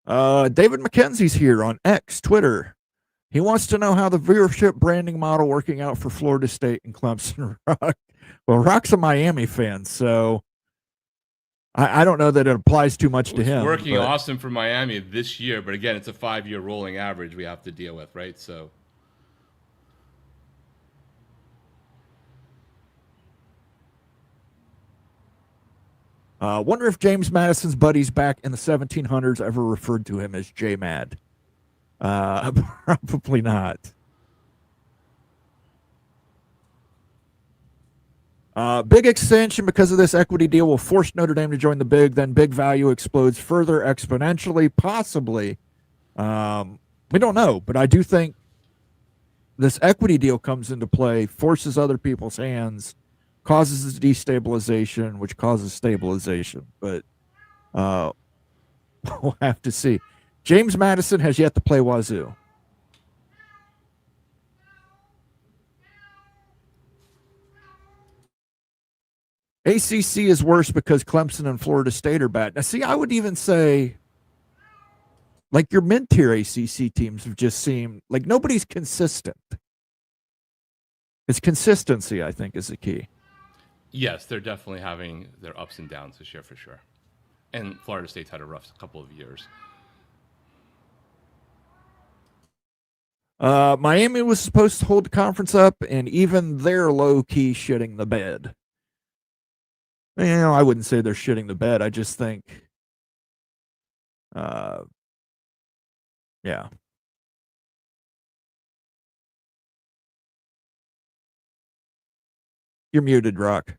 David McKenzie's here on X, Twitter. He wants to know how the viewership branding model working out for Florida State and Clemson Rock. Well, Rock's a Miami fan, so I don't know that it applies too much to him. It's working awesome for Miami this year, but again, it's a 5-year rolling average we have to deal with, right? So. Wonder if James Madison's buddies back in the 1700s ever referred to him as J-Mad. Probably not. Big extension because of this equity deal will force Notre Dame to join the big. Then big value explodes further exponentially, possibly. We don't know, but I do think this equity deal comes into play, forces other people's hands, causes destabilization, which causes stabilization. But we'll have to see. James Madison has yet to play Wazoo. ACC is worse because Clemson and Florida State are bad. Now, see, I would even say, like, your mid-tier ACC teams have just seemed like nobody's consistent. It's consistency, I think, is the key. Yes, they're definitely having their ups and downs this year for sure. And Florida State's had a rough couple of years. Miami was supposed to hold the conference up, and even they're low-key shitting the bed. You know, I wouldn't say they're shitting the bed. I just think, yeah. You're muted, Rock.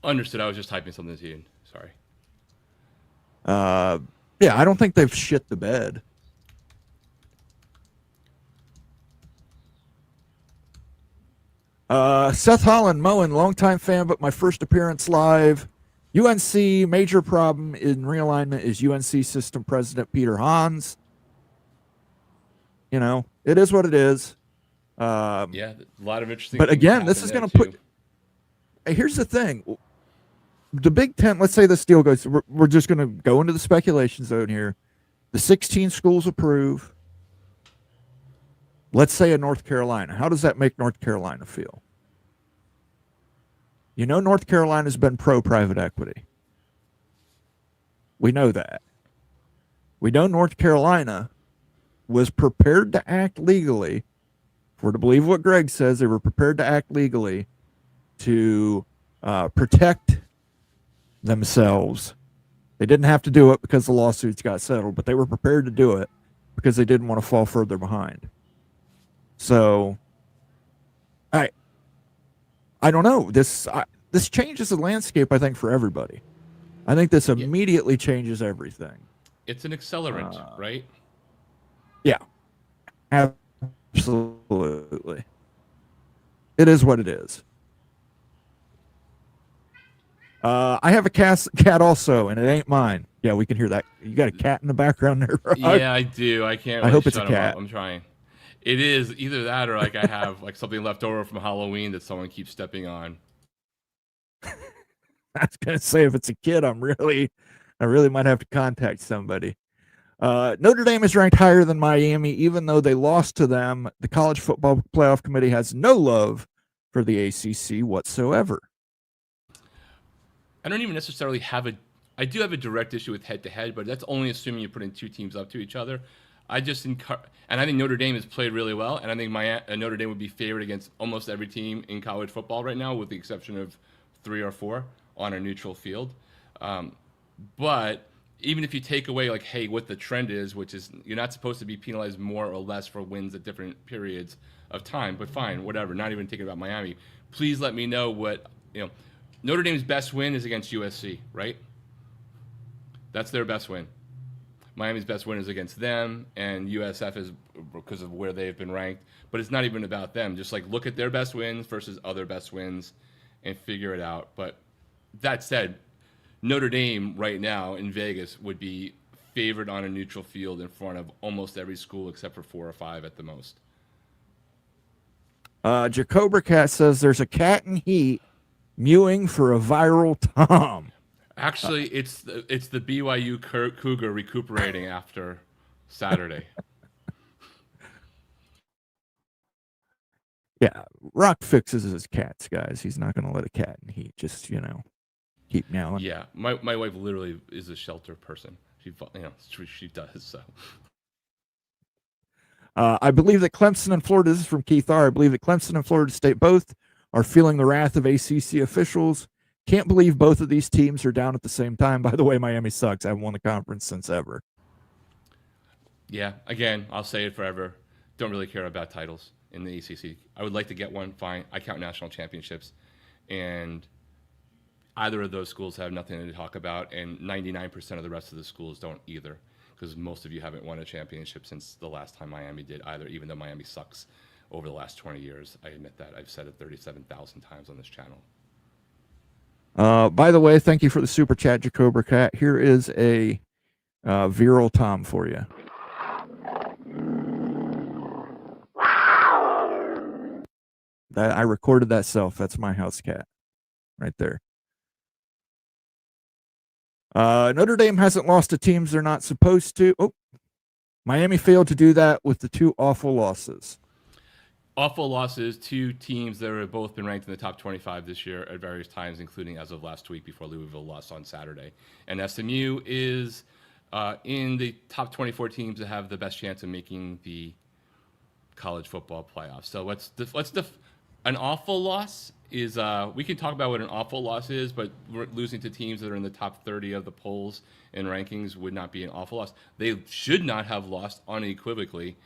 Understood. I was just typing something to you. Sorry. Yeah, I don't think they've shit the bed. Seth Holland, Moen, longtime fan, but my first appearance live. UNC, major problem in realignment is UNC system president Peter Hans. You know, it is what it is. Yeah, a lot of interesting. But again, this is going to put. Here's the thing: the Big Ten. Let's say this deal goes. We're just going to go into the speculation zone here. The 16 schools approve. Let's say a North Carolina. How does that make North Carolina feel? You know, North Carolina's been pro-private equity. We know that. We know North Carolina was prepared to act legally. If we're to believe what Greg says, they were prepared to act legally to protect themselves. They didn't have to do it because the lawsuits got settled, but they were prepared to do it because they didn't want to fall further behind. So, I don't know. This changes the landscape, I think, for everybody. I think this immediately changes everything. It's an accelerant, right? Yeah, absolutely. It is what it is. I have a cat also, and it ain't mine. Yeah, we can hear that. You got a cat in the background there, Rob? Yeah, I do. I can't. I hope it's a cat. I'm trying. It is either that or like I have like something left over from Halloween that someone keeps stepping on. I was gonna say if it's a kid, I really might have to contact somebody. Notre Dame is ranked higher than Miami, even though they lost to them. The College Football Playoff Committee has no love for the ACC whatsoever. I don't even necessarily have I do have a direct issue with head-to-head, but that's only assuming you're putting two teams up to each other. I think Notre Dame has played really well, and I think Notre Dame would be favored against almost every team in college football right now, with the exception of 3 or 4 on a neutral field. But even if you take away, like, hey, what the trend is, which is you're not supposed to be penalized more or less for wins at different periods of time, but fine, whatever, not even thinking about Miami. Please let me know what, Notre Dame's best win is against USC, right? That's their best win. Miami's best win is against them, and USF is because of where they've been ranked. But it's not even about them. Just like look at their best wins versus other best wins and figure it out. But that said, Notre Dame right now in Vegas would be favored on a neutral field in front of almost every school except for 4 or 5 at the most. Jacobra Cat says there's a cat in heat mewing for a viral Tom. Actually, it's the BYU Cougar recuperating after Saturday. Yeah, Rock fixes his cats, guys. He's not going to let a cat in heat just, keep meowing. Yeah, my wife literally is a shelter person. She does so. I believe that Clemson and Florida, this is from Keith R. I believe that Clemson and Florida State both are feeling the wrath of ACC officials. Can't believe both of these teams are down at the same time. By the way, Miami sucks. I haven't won the conference since ever. Yeah, again, I'll say it forever. Don't really care about titles in the ACC. I would like to get one. Fine. I count national championships, and either of those schools have nothing to talk about, and 99% of the rest of the schools don't either, because most of you haven't won a championship since the last time Miami did either, even though Miami sucks over the last 20 years. I admit that. I've said it 37,000 times on this channel. By the way, thank you for the super chat, Jacobra Cat. Here is a viral Tom for you. I recorded that self. That's my house cat right there. Notre Dame hasn't lost to teams they're not supposed to. Oh, Miami failed to do that with the 2 awful losses. Awful losses to teams that have both been ranked in the top 25 this year at various times, including as of last week before Louisville lost on Saturday. And SMU is in the top 24 teams that have the best chance of making the college football playoffs. So an awful loss is, we can talk about what an awful loss is, but losing to teams that are in the top 30 of the polls and rankings would not be an awful loss. They should not have lost unequivocally.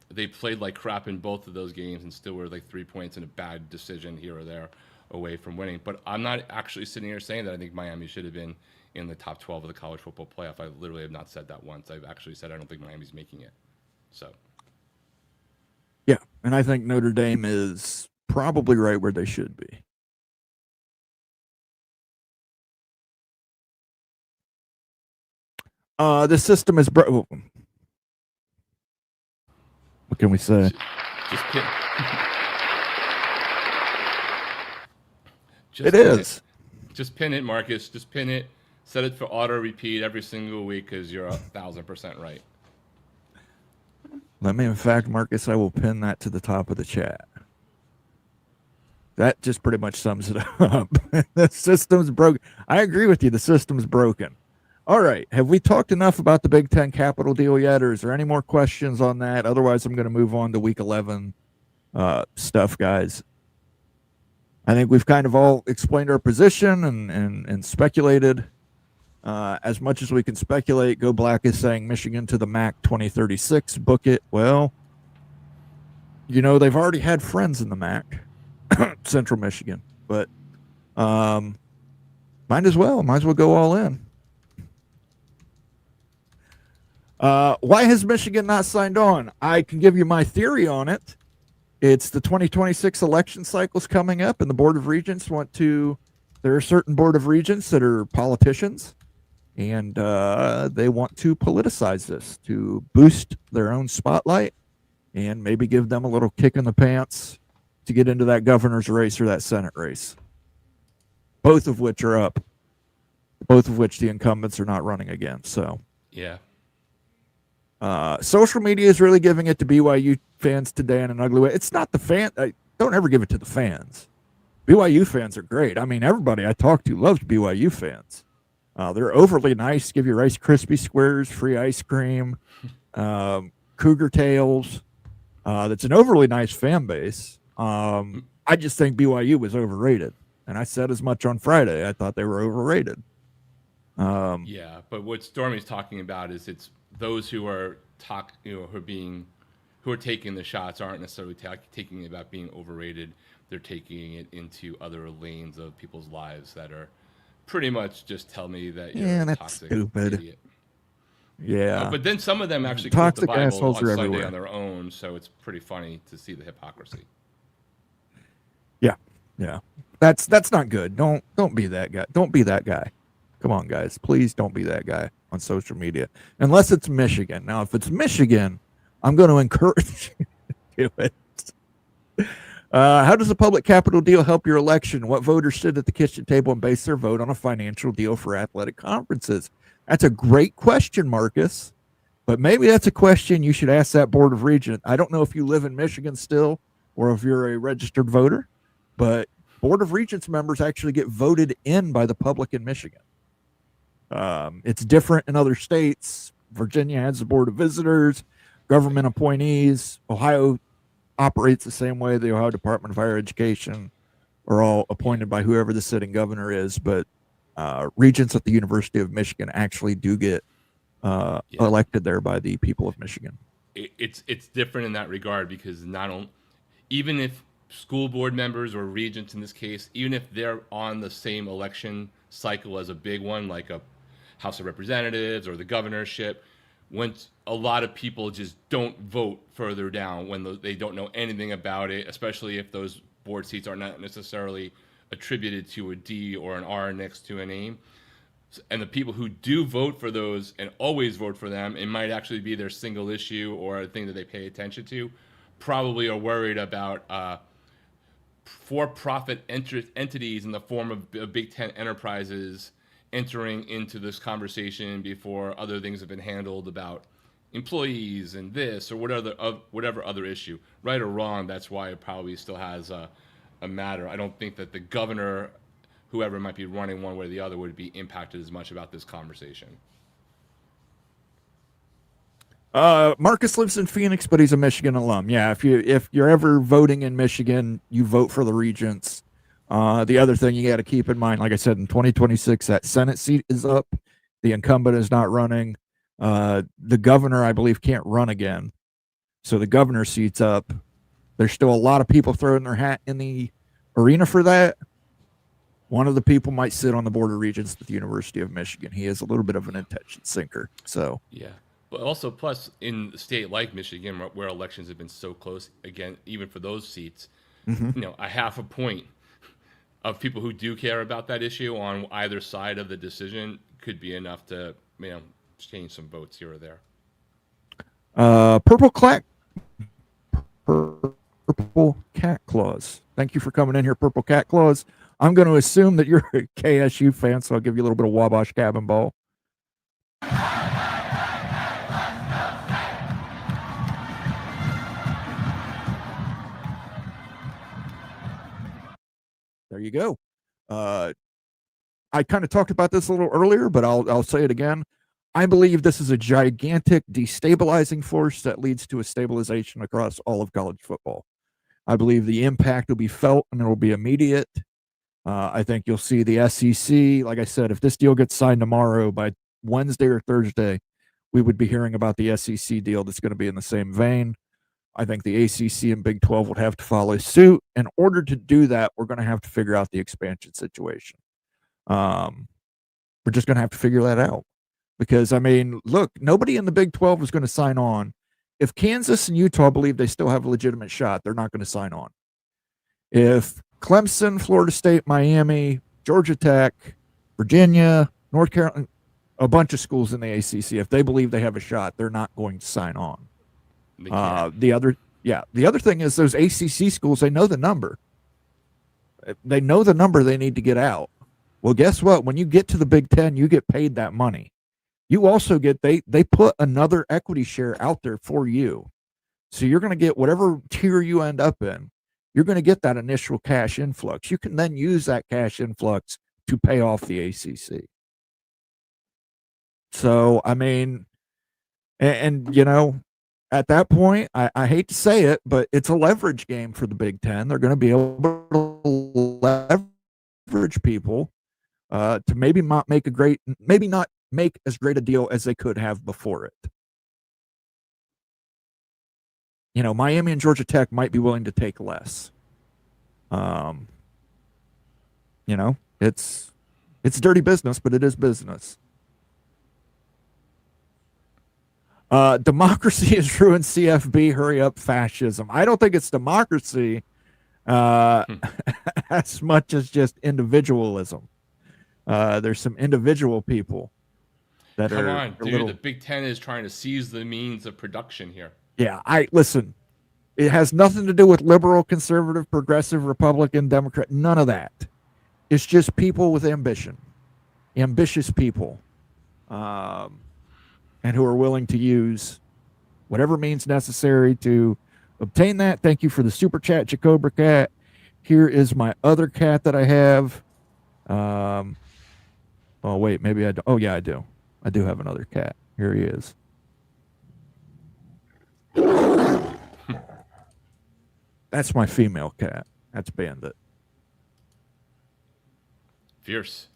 They played like crap in both of those games and still were like 3 points and a bad decision here or there away from winning. But I'm not actually sitting here saying that I think Miami should have been in the top 12 of the college football playoff. I literally have not said that once. I've actually said I don't think Miami's making it. So. Yeah, and I think Notre Dame is probably right where they should be. The system is broken. What can we say? Just pin. It is. Just pin it, Marcus. Just pin it. Set it for auto repeat every single week because you're 1,000% right. Let me, in fact, Marcus, I will pin that to the top of the chat. That just pretty much sums it up. The system's broken. I agree with you. The system's broken. All right. Have we talked enough about the Big Ten capital deal yet, or is there any more questions on that? Otherwise, I'm going to move on to Week 11 stuff, guys. I think we've kind of all explained our position and speculated as much as we can speculate. Go Black is saying Michigan to the MAC 2036. Book it. Well, you know, they've already had friends in the MAC, Central Michigan, but might as well go all in. Why has Michigan not signed on? I can give you my theory on it. It's the 2026 election cycles coming up, and the Board of Regents there are certain Board of Regents that are politicians, and they want to politicize this to boost their own spotlight and maybe give them a little kick in the pants to get into that governor's race or that Senate race, both of which are up, both of which the incumbents are not running again. So, yeah. Social media is really giving it to BYU fans today in an ugly way. It's not the fan. Don't ever give it to the fans. BYU fans are great. I mean, everybody I talk to loves BYU fans. They're overly nice, give you Rice Krispie squares, free ice cream, cougar tails. That's an overly nice fan base. I just think BYU was overrated. And I said as much on Friday. I thought they were overrated. Yeah, but what Stormy's talking about is it's those who are who are taking the shots aren't necessarily taking it about being overrated. They're taking it into other lanes of people's lives that are pretty much just tell me that you're a toxic idiot. Yeah. But then some of them actually quote Toxic the Bible assholes on are Sunday everywhere on their own, so it's pretty funny to see the hypocrisy. Yeah. That's not good. Don't be that guy. Don't be that guy. Come on, guys. Please don't be that guy on social media. Unless it's Michigan. Now, if it's Michigan, I'm going to encourage you to do it. How does a public capital deal help your election? What voters sit at the kitchen table and base their vote on a financial deal for athletic conferences? That's a great question, Marcus. But maybe that's a question you should ask that Board of Regents. I don't know if you live in Michigan still or if you're a registered voter, but Board of Regents members actually get voted in by the public in Michigan. It's different in other states. Virginia has the Board of Visitors, government appointees. Ohio operates the same way. The Ohio Department of Higher Education are all appointed by whoever the sitting governor is, but regents at the University of Michigan actually do get elected there by the people of Michigan. it's different in that regard because even if school board members or regents in this case, even if they're on the same election cycle as a big one like a House of Representatives or the governorship, once a lot of people just don't vote further down when they don't know anything about it, especially if those board seats are not necessarily attributed to a D or an R next to a name. And the people who do vote for those and always vote for them, it might actually be their single issue or a thing that they pay attention to, probably are worried about for-profit entities in the form of Big Ten enterprises entering into this conversation before other things have been handled about employees and this or whatever other issue. Right or wrong, that's why it probably still has a matter. I don't think that the governor, whoever might be running one way or the other, would be impacted as much about this conversation. Marcus lives in Phoenix, but he's a Michigan alum. Yeah, if you're ever voting in Michigan, you vote for the regents. The other thing you got to keep in mind, like I said, in 2026, that Senate seat is up. The incumbent is not running. The governor, I believe, can't run again. So the governor's seat's up. There's still a lot of people throwing their hat in the arena for that. One of the people might sit on the board of regents at the University of Michigan. He is a little bit of an attention sinker. So yeah, but also plus in a state like Michigan, where elections have been so close, again, even for those seats, a half a point of people who do care about that issue on either side of the decision could be enough to change some votes here or there. Purple Cat Claus. Thank you for coming in here, Purple Cat Claus. I'm going to assume that you're a KSU fan, so I'll give you a little bit of Wabash Cabin Ball. There you go. I kind of talked about this a little earlier, but I'll say it again. I believe this is a gigantic destabilizing force that leads to a stabilization across all of college football. I believe the impact will be felt and it will be immediate. I think you'll see the SEC. Like I said, if this deal gets signed tomorrow, by Wednesday or Thursday, we would be hearing about the SEC deal that's going to be in the same vein. I think the ACC and Big 12 would have to follow suit. In order to do that, we're going to have to figure out the expansion situation. We're just going to have to figure that out. Because, look, nobody in the Big 12 is going to sign on. If Kansas and Utah believe they still have a legitimate shot, they're not going to sign on. If Clemson, Florida State, Miami, Georgia Tech, Virginia, North Carolina, a bunch of schools in the ACC, if they believe they have a shot, they're not going to sign on. The other thing is those ACC schools, they know the number. They know the number they need to get out. Well, guess what? When you get to the Big Ten, you get paid that money. You also get, they put another equity share out there for you. So you're going to get whatever tier you end up in. You're going to get that initial cash influx. You can then use that cash influx to pay off the ACC. So, at that point, I hate to say it, but it's a leverage game for the Big Ten. They're going to be able to leverage people to maybe not make as great a deal as they could have before it. Miami and Georgia Tech might be willing to take less. It's dirty business, but it is business. Democracy has ruined CFB. Hurry up, fascism. I don't think it's democracy as much as just individualism. There's some individual people that Come are. on, dude. The Big Ten is trying to seize the means of production here. Yeah, listen. It has nothing to do with liberal, conservative, progressive, Republican, Democrat. None of that. It's just people with ambition, ambitious people, and who are willing to use whatever means necessary to obtain that. Thank you for the super chat, Jacobra Cat. Here is my other cat that I have. Oh wait, maybe I do. Oh yeah, I do. I do have another cat. Here he is. That's my female cat. That's Bandit. Fierce.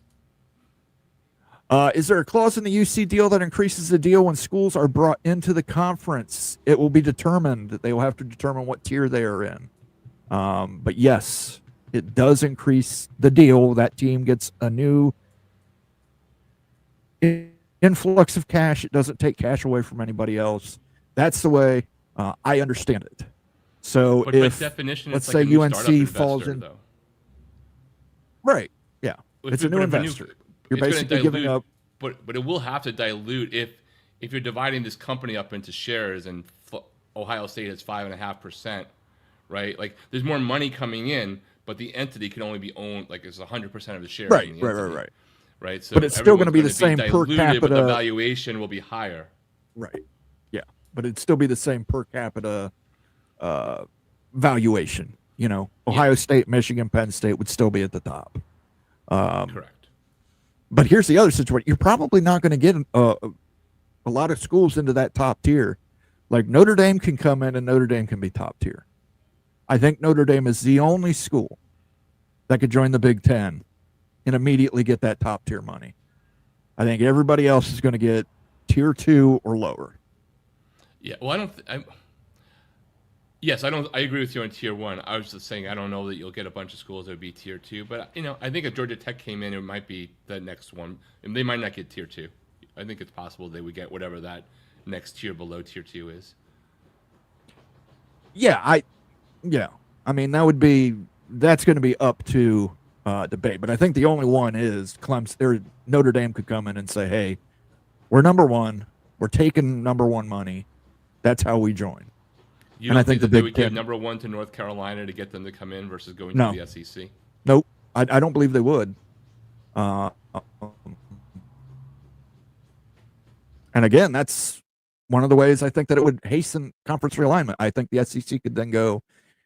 Is there a clause in the UC deal that increases the deal when schools are brought into the conference? It will be determined. They will have to determine what tier they are in. But yes, it does increase the deal. That team gets a new influx of cash. It doesn't take cash away from anybody else. That's the way I understand it. So But if, by definition, let's it's like say a new UNC startup falls investor, in, though. right? Yeah, it's a new But investor. You're it's gonna basically giving dilute- up. But it will have to dilute if you're dividing this company up into shares and Ohio State has 5.5%, right? Like there's more money coming in, but the entity can only be owned like it's 100% of the shares. Right, in the entity, right. Right. So But it's still gonna be the everyone's same per diluted, capita- but the valuation will be higher. Right. Yeah, but it'd still be the same per capita valuation. You know, Ohio State, Michigan, Penn State would still be at the top. Correct. But here's the other situation. You're probably not going to get a lot of schools into that top tier. Like Notre Dame can come in and Notre Dame can be top tier. I think Notre Dame is the only school that could join the Big Ten and immediately get that top tier money. I think everybody else is going to get tier 2 or lower. Yeah. Well, Yes, I don't. I agree with you on tier 1. I was just saying I don't know that you'll get a bunch of schools that would be tier 2, but I think if Georgia Tech came in, it might be the next one, and they might not get tier 2. I think it's possible they would get whatever that next tier below tier 2 is. Yeah, I mean that's going to be up to debate, but I think the only one is Clemson. Notre Dame could come in and say, "Hey, we're number 1. We're taking number 1 money. That's how we join." You don't think that they would give number 1 to North Carolina to get them to come in versus going to the SEC? Nope, I don't believe they would. And again, that's one of the ways I think that it would hasten conference realignment. I think the SEC could then go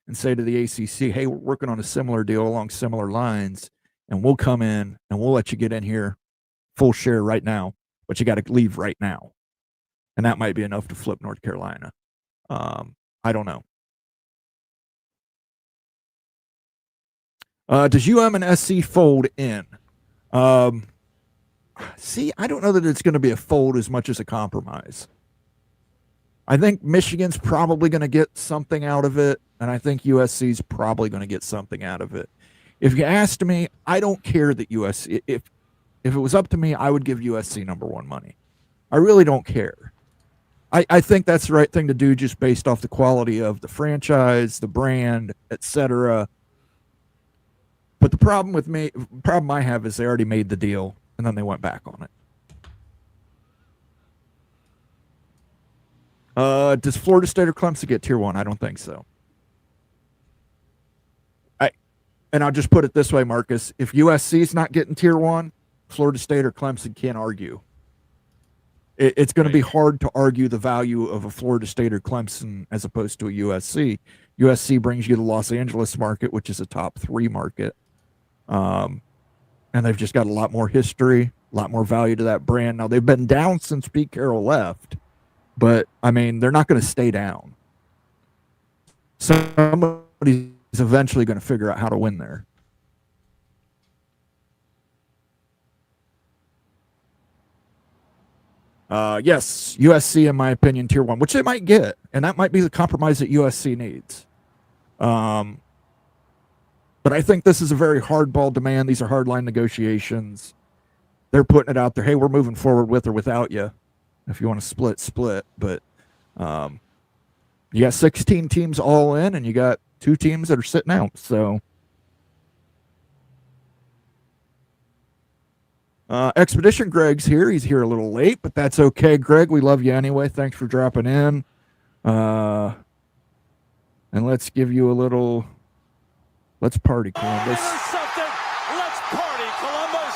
and say to the ACC, "Hey, we're working on a similar deal along similar lines, and we'll come in and we'll let you get in here full share right now, but you got to leave right now." And that might be enough to flip North Carolina. I don't know. Does UM and SC fold in? See, I don't know that it's going to be a fold as much as a compromise. I think Michigan's probably going to get something out of it, and I think USC's probably going to get something out of it. If you asked me, I don't care that USC. If it was up to me, I would give USC number 1 money. I really don't care. I think that's the right thing to do just based off the quality of the franchise, the brand, etc. But the problem I have is they already made the deal and then they went back on it. Does Florida State or Clemson get tier 1? I don't think so. And I'll just put it this way, Marcus. If USC is not getting tier 1, Florida State or Clemson can't argue. It's going to be hard to argue the value of a Florida State or Clemson as opposed to a USC. USC brings you the Los Angeles market, which is a top 3 market. And they've just got a lot more history, a lot more value to that brand. Now, they've been down since Pete Carroll left, but, I mean, they're not going to stay down. Somebody's eventually going to figure out how to win there. Yes, USC, in my opinion, tier 1, which they might get, and that might be the compromise that USC needs. But I think this is a very hardball demand. These are hardline negotiations. They're putting it out there. Hey, we're moving forward with or without you. If you want to split. But you got 16 teams all in, and you got 2 teams that are sitting out. So Expedition Greg's here. He's here a little late, but that's okay, Greg. We love you anyway. Thanks for dropping in. And let's give you a little. Let's party, Columbus. Let's party, Columbus.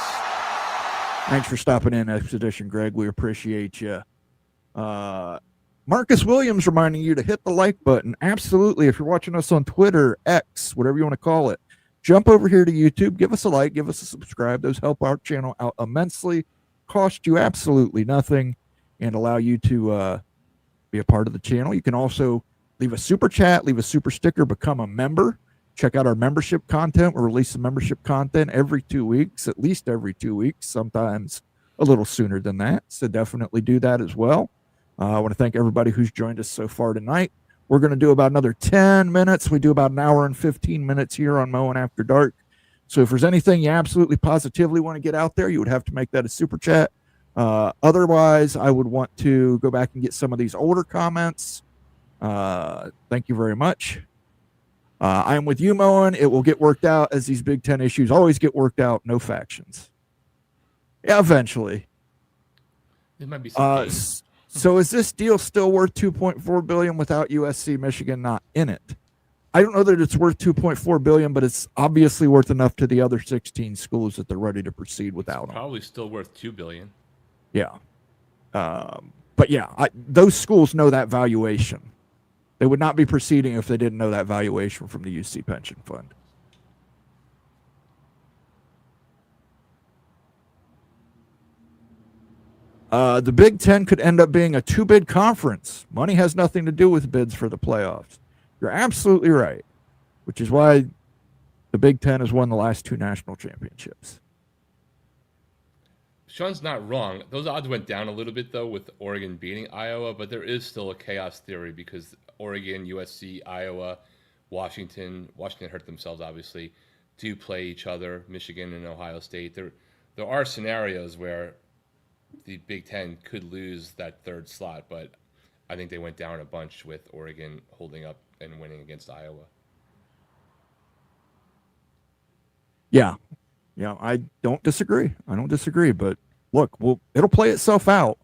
Thanks for stopping in, Expedition Greg. We appreciate you. Marcus Williams reminding you to hit the like button. Absolutely. If you're watching us on Twitter, X, whatever you want to call it, jump over here to YouTube. Give us a like. Give us a subscribe. Those help our channel out immensely. Cost you absolutely nothing and allow you to be a part of the channel. You can also leave a super chat, leave a super sticker, become a member. Check out our membership content. We release some membership content every 2 weeks, at least every 2 weeks, sometimes a little sooner than that. So definitely do that as well. I want to thank everybody who's joined us so far tonight. We're going to do about another 10 minutes. We do about an hour and 15 minutes here on Mowing After Dark. So if there's anything you absolutely positively want to get out there, you would have to make that a super chat. Otherwise, I would want to go back and get some of these older comments. Thank you very much. I'm with you, Moen. It will get worked out, as these Big Ten issues always get worked out. No factions. Yeah, eventually. It might be some games. So is this deal still worth $2.4 billion without USC, Michigan not in it? I don't know that it's worth $2.4 billion, but it's obviously worth enough to the other 16 schools that they're ready to proceed without them. Probably still worth $2 billion. Yeah. But yeah, those schools know that valuation. They would not be proceeding if they didn't know that valuation from the UC Pension Fund. The Big Ten could end up being a two-bid conference. Money has nothing to do with bids for the playoffs. You're absolutely right, which is why the Big Ten has won the last two national championships. Sean's not wrong. Those odds went down a little bit, though, with Oregon beating Iowa, but there is still a chaos theory because Oregon, USC, Iowa, Washington hurt themselves, obviously, do play each other, Michigan and Ohio State. There are scenarios where the Big Ten could lose that third slot, but I think they went down a bunch with Oregon holding up and winning against Iowa. Yeah, I don't disagree. But look, it'll play itself out.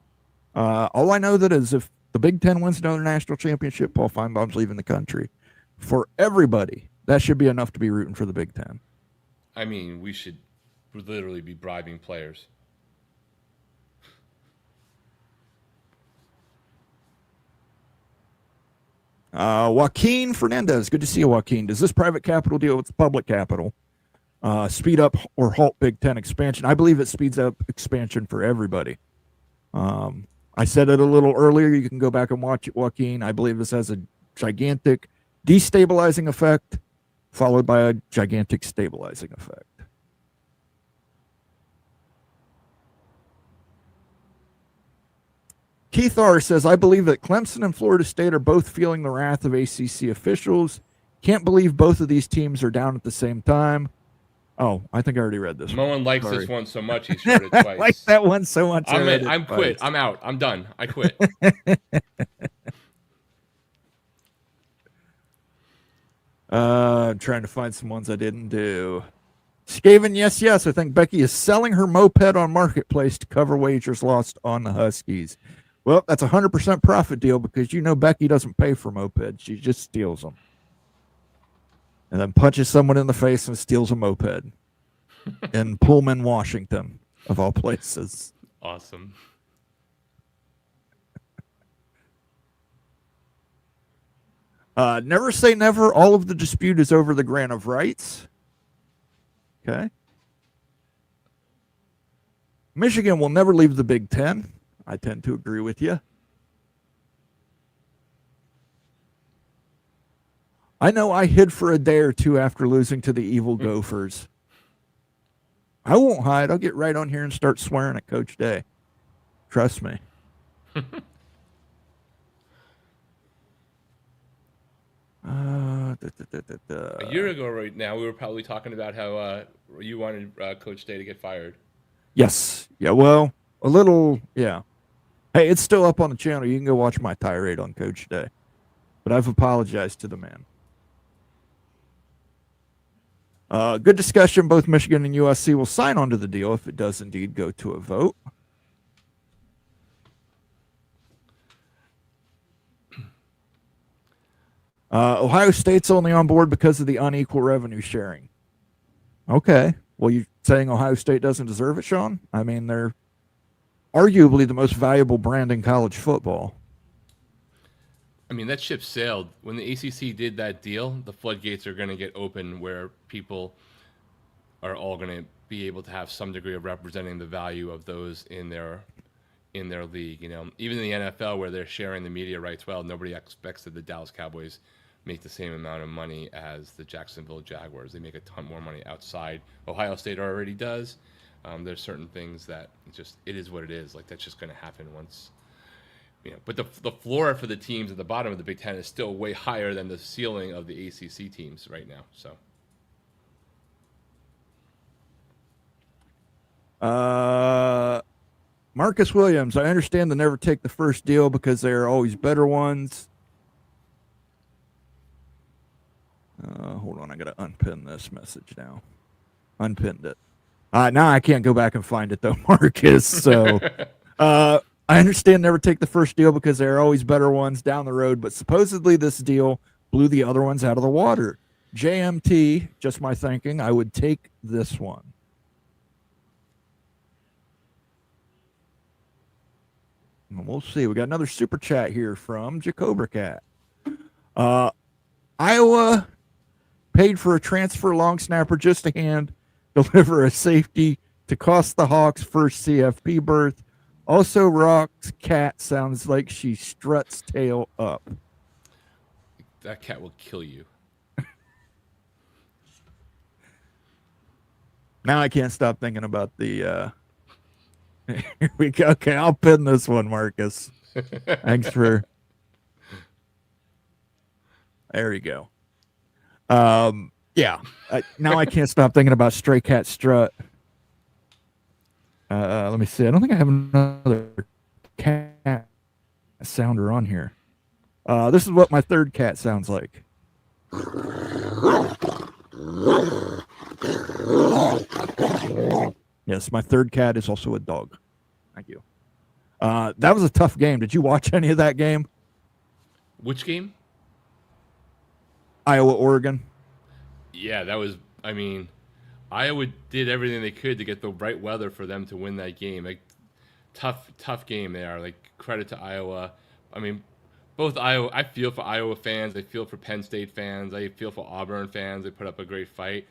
All I know that is if the Big Ten wins another national championship, Paul Feinbaum's leaving the country. For everybody, that should be enough to be rooting for the Big Ten. I mean, we should literally be bribing players. Joaquin Fernandez, good to see you, Joaquin. Does this private capital deal with public capital speed up or halt Big Ten expansion? I believe it speeds up expansion for everybody. I said it a little earlier. You can go back and watch it, Joaquin. I believe this has a gigantic destabilizing effect followed by a gigantic stabilizing effect. Keith R. says, I believe that Clemson and Florida State are both feeling the wrath of ACC officials. Can't believe both of these teams are down at the same time. Oh, I think I already read this one. Moen likes this one so much he's shared it twice. I like that one so much. I'm quit. I'm out. I'm done. I quit. I'm trying to find some ones I didn't do. Skaven, yes. I think Becky is selling her moped on Marketplace to cover wagers lost on the Huskies. Well, that's a 100% profit deal because Becky doesn't pay for mopeds. She just steals them. And then punches someone in the face and steals a moped. In Pullman, Washington, of all places. Awesome. Never say never. All of the dispute is over the grant of rights. Okay. Michigan will never leave the Big Ten. I tend to agree with you. I know I hid for a day or two after losing to the evil Gophers. I won't hide. I'll get right on here and start swearing at Coach Day. Trust me. A year ago right now, we were probably talking about how you wanted Coach Day to get fired. Yes. Yeah, well, a little, yeah. Hey, it's still up on the channel. You can go watch my tirade on Coach Day. But I've apologized to the man. Good discussion. Both Michigan and USC will sign on to the deal if it does indeed go to a vote. Ohio State's only on board because of the unequal revenue sharing. Okay. Well, you're saying Ohio State doesn't deserve it, Sean? I mean, they're arguably the most valuable brand in college football. I mean, that ship sailed. When the ACC did that deal, the floodgates are going to get open where people are all going to be able to have some degree of representing the value of those in their league. Even in the NFL where they're sharing the media rights, well, nobody expects that the Dallas Cowboys make the same amount of money as the Jacksonville Jaguars. They make a ton more money outside. Ohio State already does. There's certain things that it is what it is. Like, that's just going to happen once. But the floor for the teams at the bottom of the Big Ten is still way higher than the ceiling of the ACC teams right now. So. Marcus Williams, I understand they never take the first deal because there are always better ones. Hold on, I got to unpin this message now. Unpinned it. Now I can't go back and find it though, Marcus. So, I understand never take the first deal because there are always better ones down the road, but supposedly this deal blew the other ones out of the water. JMT, just my thinking, I would take this one. And we'll see. We got another super chat here from Jacober Cat. Iowa paid for a transfer long snapper just to hand deliver a safety to cost the Hawks' first CFP berth. Also, Rock's cat sounds like she struts tail up. That cat will kill you. Now I can't stop thinking about the... Here we go. Okay, I'll pin this one, Marcus. Thanks for... There you go. Yeah. Now I can't stop thinking about Stray Cat Strut. Let me see. I don't think I have another cat sounder on here. This is what my third cat sounds like. Yes, my third cat is also a dog. Thank you. That was a tough game. Did you watch any of that game? Which game? Iowa, Oregon. Yeah, that was, Iowa did everything they could to get the right weather for them to win that game. Like, tough game there. Like, credit to Iowa. Both Iowa, I feel for Iowa fans. I feel for Penn State fans. I feel for Auburn fans. They put up a great fight.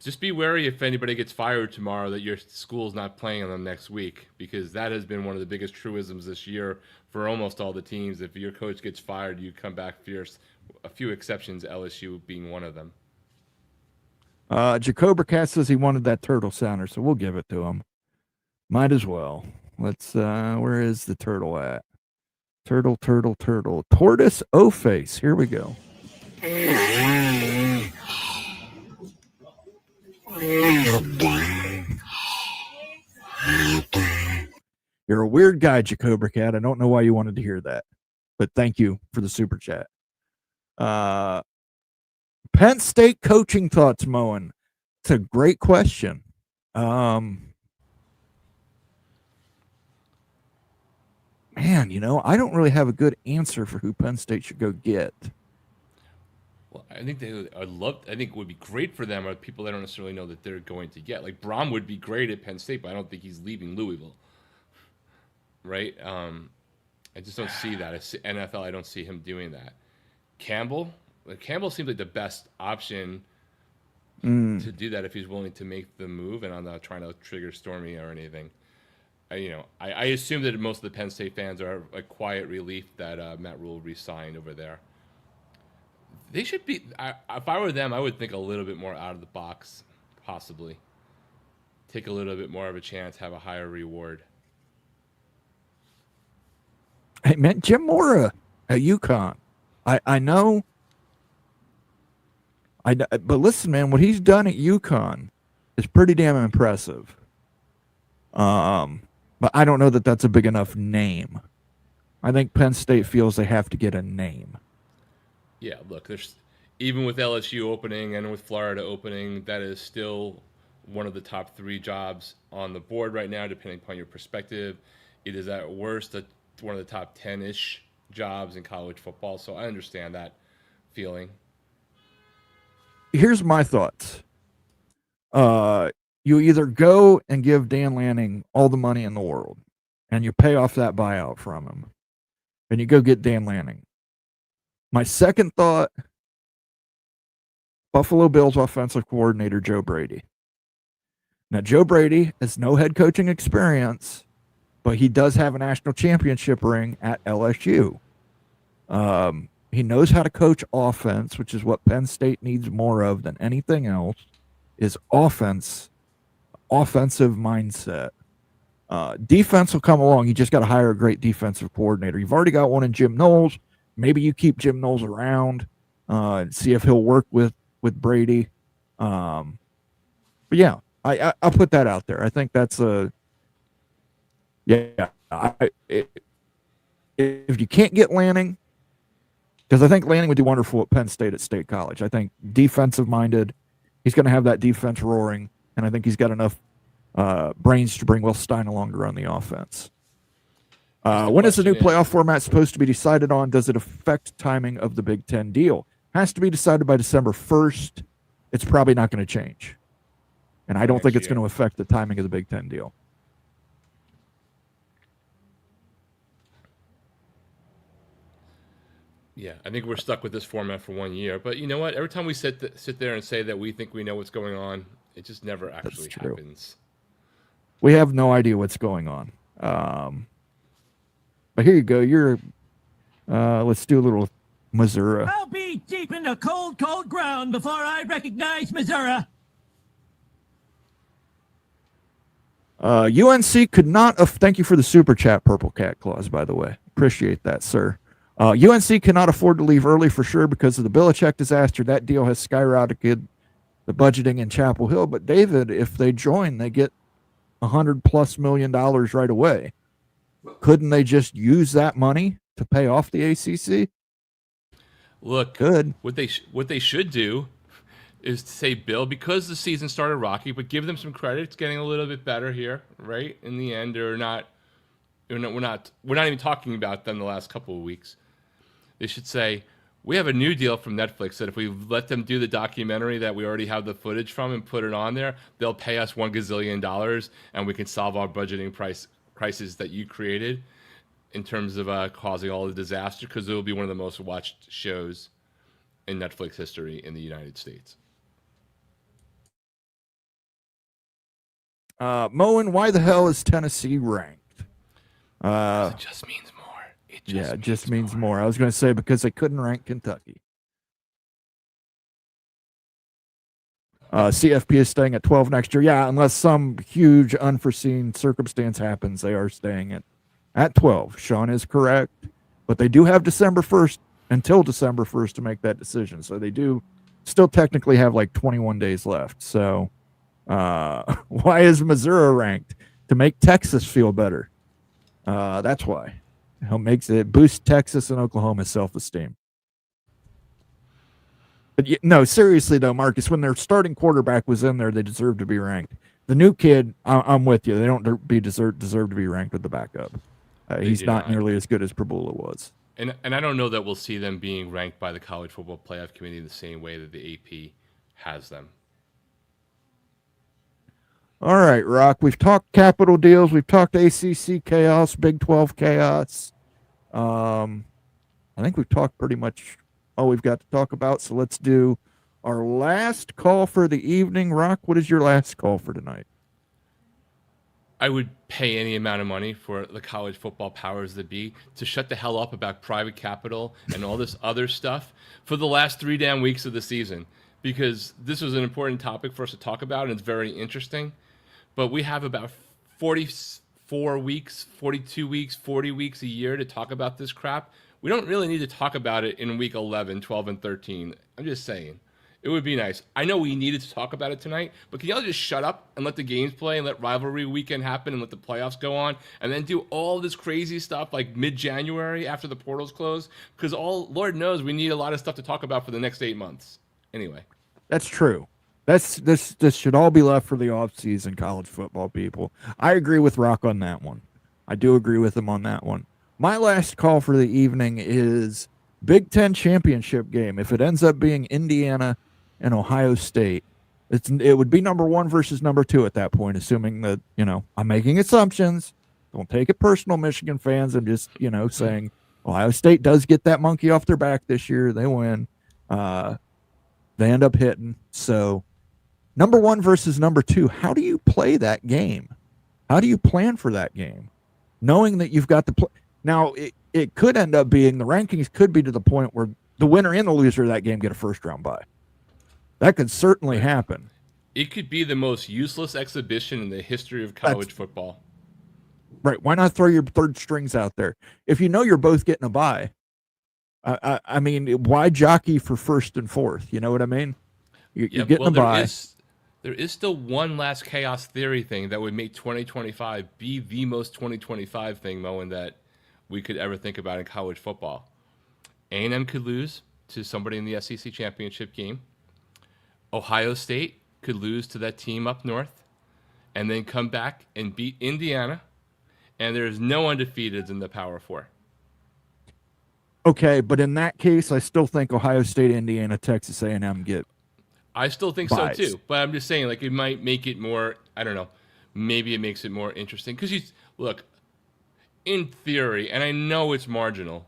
Just be wary if anybody gets fired tomorrow that your school's not playing them next week, because that has been one of the biggest truisms this year for almost all the teams. If your coach gets fired, you come back fierce. A few exceptions, LSU being one of them. Jacober Cat says he wanted that turtle sounder, so we'll give it to him. Might as well. Let's, where is the turtle at? Turtle. Tortoise O-Face. Here we go. You're a weird guy, Jacober Cat. I don't know why you wanted to hear that, but thank you for the super chat. Penn State coaching thoughts, Moen. It's a great question. Man, I don't really have a good answer for who Penn State should go get. Well, I think I think it would be great for them are people they don't necessarily know that they're going to get. Like, Braum would be great at Penn State, but I don't think he's leaving Louisville. Right? I just don't see that. NFL, I don't see him doing that. Campbell seems like the best option to do that if he's willing to make the move, and I'm not trying to trigger Stormy or anything. I assume that most of the Penn State fans are a quiet relief that Matt Rule re-signed over there. They should be. If I were them, I would think a little bit more out of the box, possibly. Take a little bit more of a chance, have a higher reward. Hey, man, Jim Mora at UConn. I know. But listen, man, what he's done at UConn is pretty damn impressive. But I don't know that that's a big enough name. I think Penn State feels they have to get a name. Yeah, look, there's even with LSU opening and with Florida opening, that is still one of the top 3 jobs on the board right now, depending upon your perspective. It is at worst one of the top 10-ish jobs in college football, so I understand that feeling. Here's my thoughts. You either go and give Dan Lanning all the money in the world, and you pay off that buyout from him, and you go get Dan Lanning. My second thought, Buffalo Bills offensive coordinator Joe Brady. Now, Joe Brady has no head coaching experience, but he does have a national championship ring at LSU. He knows how to coach offense, which is what Penn State needs more of than anything else, is offense offensive mindset. Defense will come along. You just got to hire a great defensive coordinator. You've already got one in Jim Knowles. Maybe you keep Jim Knowles around and see if he'll work with Brady. But yeah, I'll put that out there. I think that's if you can't get Lanning, because I think Lanning would do wonderful at Penn State at State College. I think defensive minded, he's going to have that defense roaring, and I think he's got enough brains to bring Will Stein along to run the offense. When is the new playoff format supposed to be decided on? Does it affect timing of the Big Ten deal? Has to be decided by December 1st. It's probably not going to change. And I don't think it's going to affect the timing of the Big Ten deal. Yeah, I think we're stuck with this format for 1 year. But you know what? Every time we sit there and say that we think we know what's going on, it just never actually happens. We have no idea what's going on. But here you go. Let's do a little Missouri. I'll be deep in the cold, cold ground before I recognize Missouri. UNC could not. Thank you for the super chat, Purple Cat Claus. By the way, appreciate that, sir. UNC cannot afford to leave early for sure because of the Belichick disaster. That deal has skyrocketed the budgeting in Chapel Hill. But David, if they join, they get $100+ million right away. Couldn't they just use that money to pay off the ACC? Look, good. What they should do is to say, Bill, because the season started rocky, but give them some credit. It's getting a little bit better here, right? In the end, we're not even talking about them the last couple of weeks. They should say, we have a new deal from Netflix that if we let them do the documentary that we already have the footage from and put it on there, they'll pay us $1 gazillion and we can solve our budgeting crisis that you created in terms of causing all the disaster, because it will be one of the most watched shows in Netflix history in the United States. Moen, why the hell is Tennessee ranked? It just means more. It just means more. I was going to say because they couldn't rank Kentucky. CFP is staying at 12 next year. Yeah, unless some huge unforeseen circumstance happens, they are staying at 12. Sean is correct. But they do have December 1st until December 1st to make that decision. So they do still technically have like 21 days left. So why is Missouri ranked? To make Texas feel better. That's why. It boosts Texas and Oklahoma's self-esteem. But no, seriously though, Marcus, when their starting quarterback was in there, they deserve to be ranked. The new kid, I'm with you. They don't deserve to be ranked with the backup. He's not nearly as good as Prabula was. And I don't know that we'll see them being ranked by the College Football Playoff Committee the same way that the AP has them. All right, Rock. We've talked capital deals. We've talked ACC chaos, Big 12 chaos. I think we've talked pretty much all we've got to talk about. So let's do our last call for the evening. Rock, what is your last call for tonight? I would pay any amount of money for the college football powers that be to shut the hell up about private capital and all this other stuff for the last 3 damn weeks of the season, because this was an important topic for us to talk about, and it's very interesting. But we have about 44 weeks, 42 weeks, 40 weeks a year to talk about this crap. We don't really need to talk about it in week 11, 12, and 13. I'm just saying. It would be nice. I know we needed to talk about it tonight, but can y'all just shut up and let the games play and let rivalry weekend happen and let the playoffs go on and then do all this crazy stuff like mid-January after the portals close? Because Lord knows we need a lot of stuff to talk about for the next 8 months. Anyway. That's true. This should all be left for the off-season, college football people. I agree with Rock on that one. I do agree with him on that one. My last call for the evening is Big Ten championship game. If it ends up being Indiana and Ohio State, it would be number 1 versus number 2 at that point, assuming that, I'm making assumptions. Don't take it personal, Michigan fans. I'm just, saying Ohio State does get that monkey off their back this year. They win. They end up hitting. So number 1 versus number 2, how do you play that game? How do you plan for that game? Knowing that you've got the now, it could end up being the rankings could be to the point where the winner and the loser of that game get a first round bye. That could certainly happen. It could be the most useless exhibition in the history of college football. Right. Why not throw your third strings out there? If you know you're both getting a bye, I mean, why jockey for first and fourth? You know what I mean? You're getting a bye. There is still one last chaos theory thing that would make 2025 be the most 2025 thing, Mo, and that we could ever think about in college football. A&M could lose to somebody in the SEC championship game. Ohio State could lose to that team up north and then come back and beat Indiana. And there's no undefeateds in the Power Four. Okay, but in that case, I still think Ohio State, Indiana, Texas A&M get. I still think buys. so too, but I'm just saying, like, it might make it more. I don't know. Maybe it makes it more interesting because look, in theory, and I know it's marginal,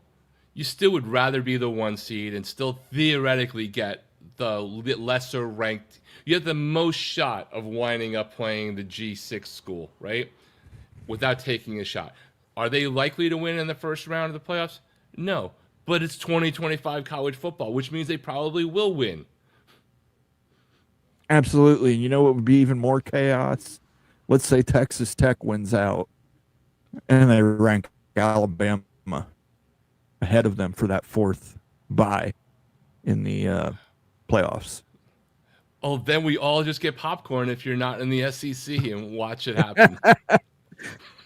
you still would rather be the 1 seed and still theoretically get the lesser ranked. You have the most shot of winding up playing the G6 school, right? Without taking a shot. Are they likely to win in the first round of the playoffs? No, but it's 2025 college football, which means they probably will win. Absolutely. And you know what would be even more chaos? Let's say Texas Tech wins out and they rank Alabama ahead of them for that fourth bye in the playoffs. Oh, then we all just get popcorn if you're not in the SEC and watch it happen.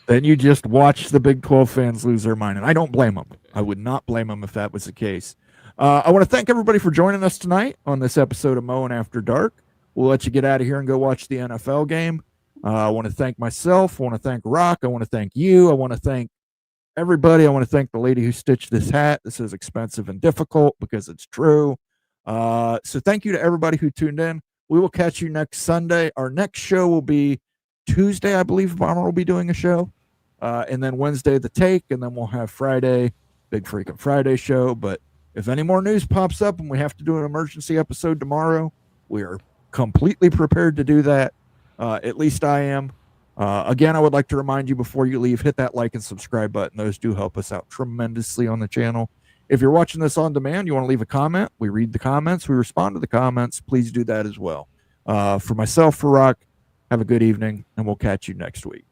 Then you just watch the Big 12 fans lose their mind. And I don't blame them. I would not blame them if that was the case. I want to thank everybody for joining us tonight on this episode of Mowing After Dark. We'll let you get out of here and go watch the NFL game. I want to thank myself. I want to thank Rock. I want to thank you. I want to thank everybody. I want to thank the lady who stitched this hat. This is expensive and difficult because it's true. So thank you to everybody who tuned in. We will catch you next Sunday. Our next show will be Tuesday, I believe Bomber will be doing a show. And then Wednesday, The Take. And then we'll have Friday, Big Freaking Friday show. But if any more news pops up and we have to do an emergency episode tomorrow, we are completely prepared to do that. At least I am. Again, I would like to remind you before you leave, hit that like and subscribe button. Those do help us out tremendously on the channel. If you're watching this on demand, you want to leave a comment, we read the comments, we respond to the comments. Please do that as well. For myself, for Rock, have a good evening, and we'll catch you next week.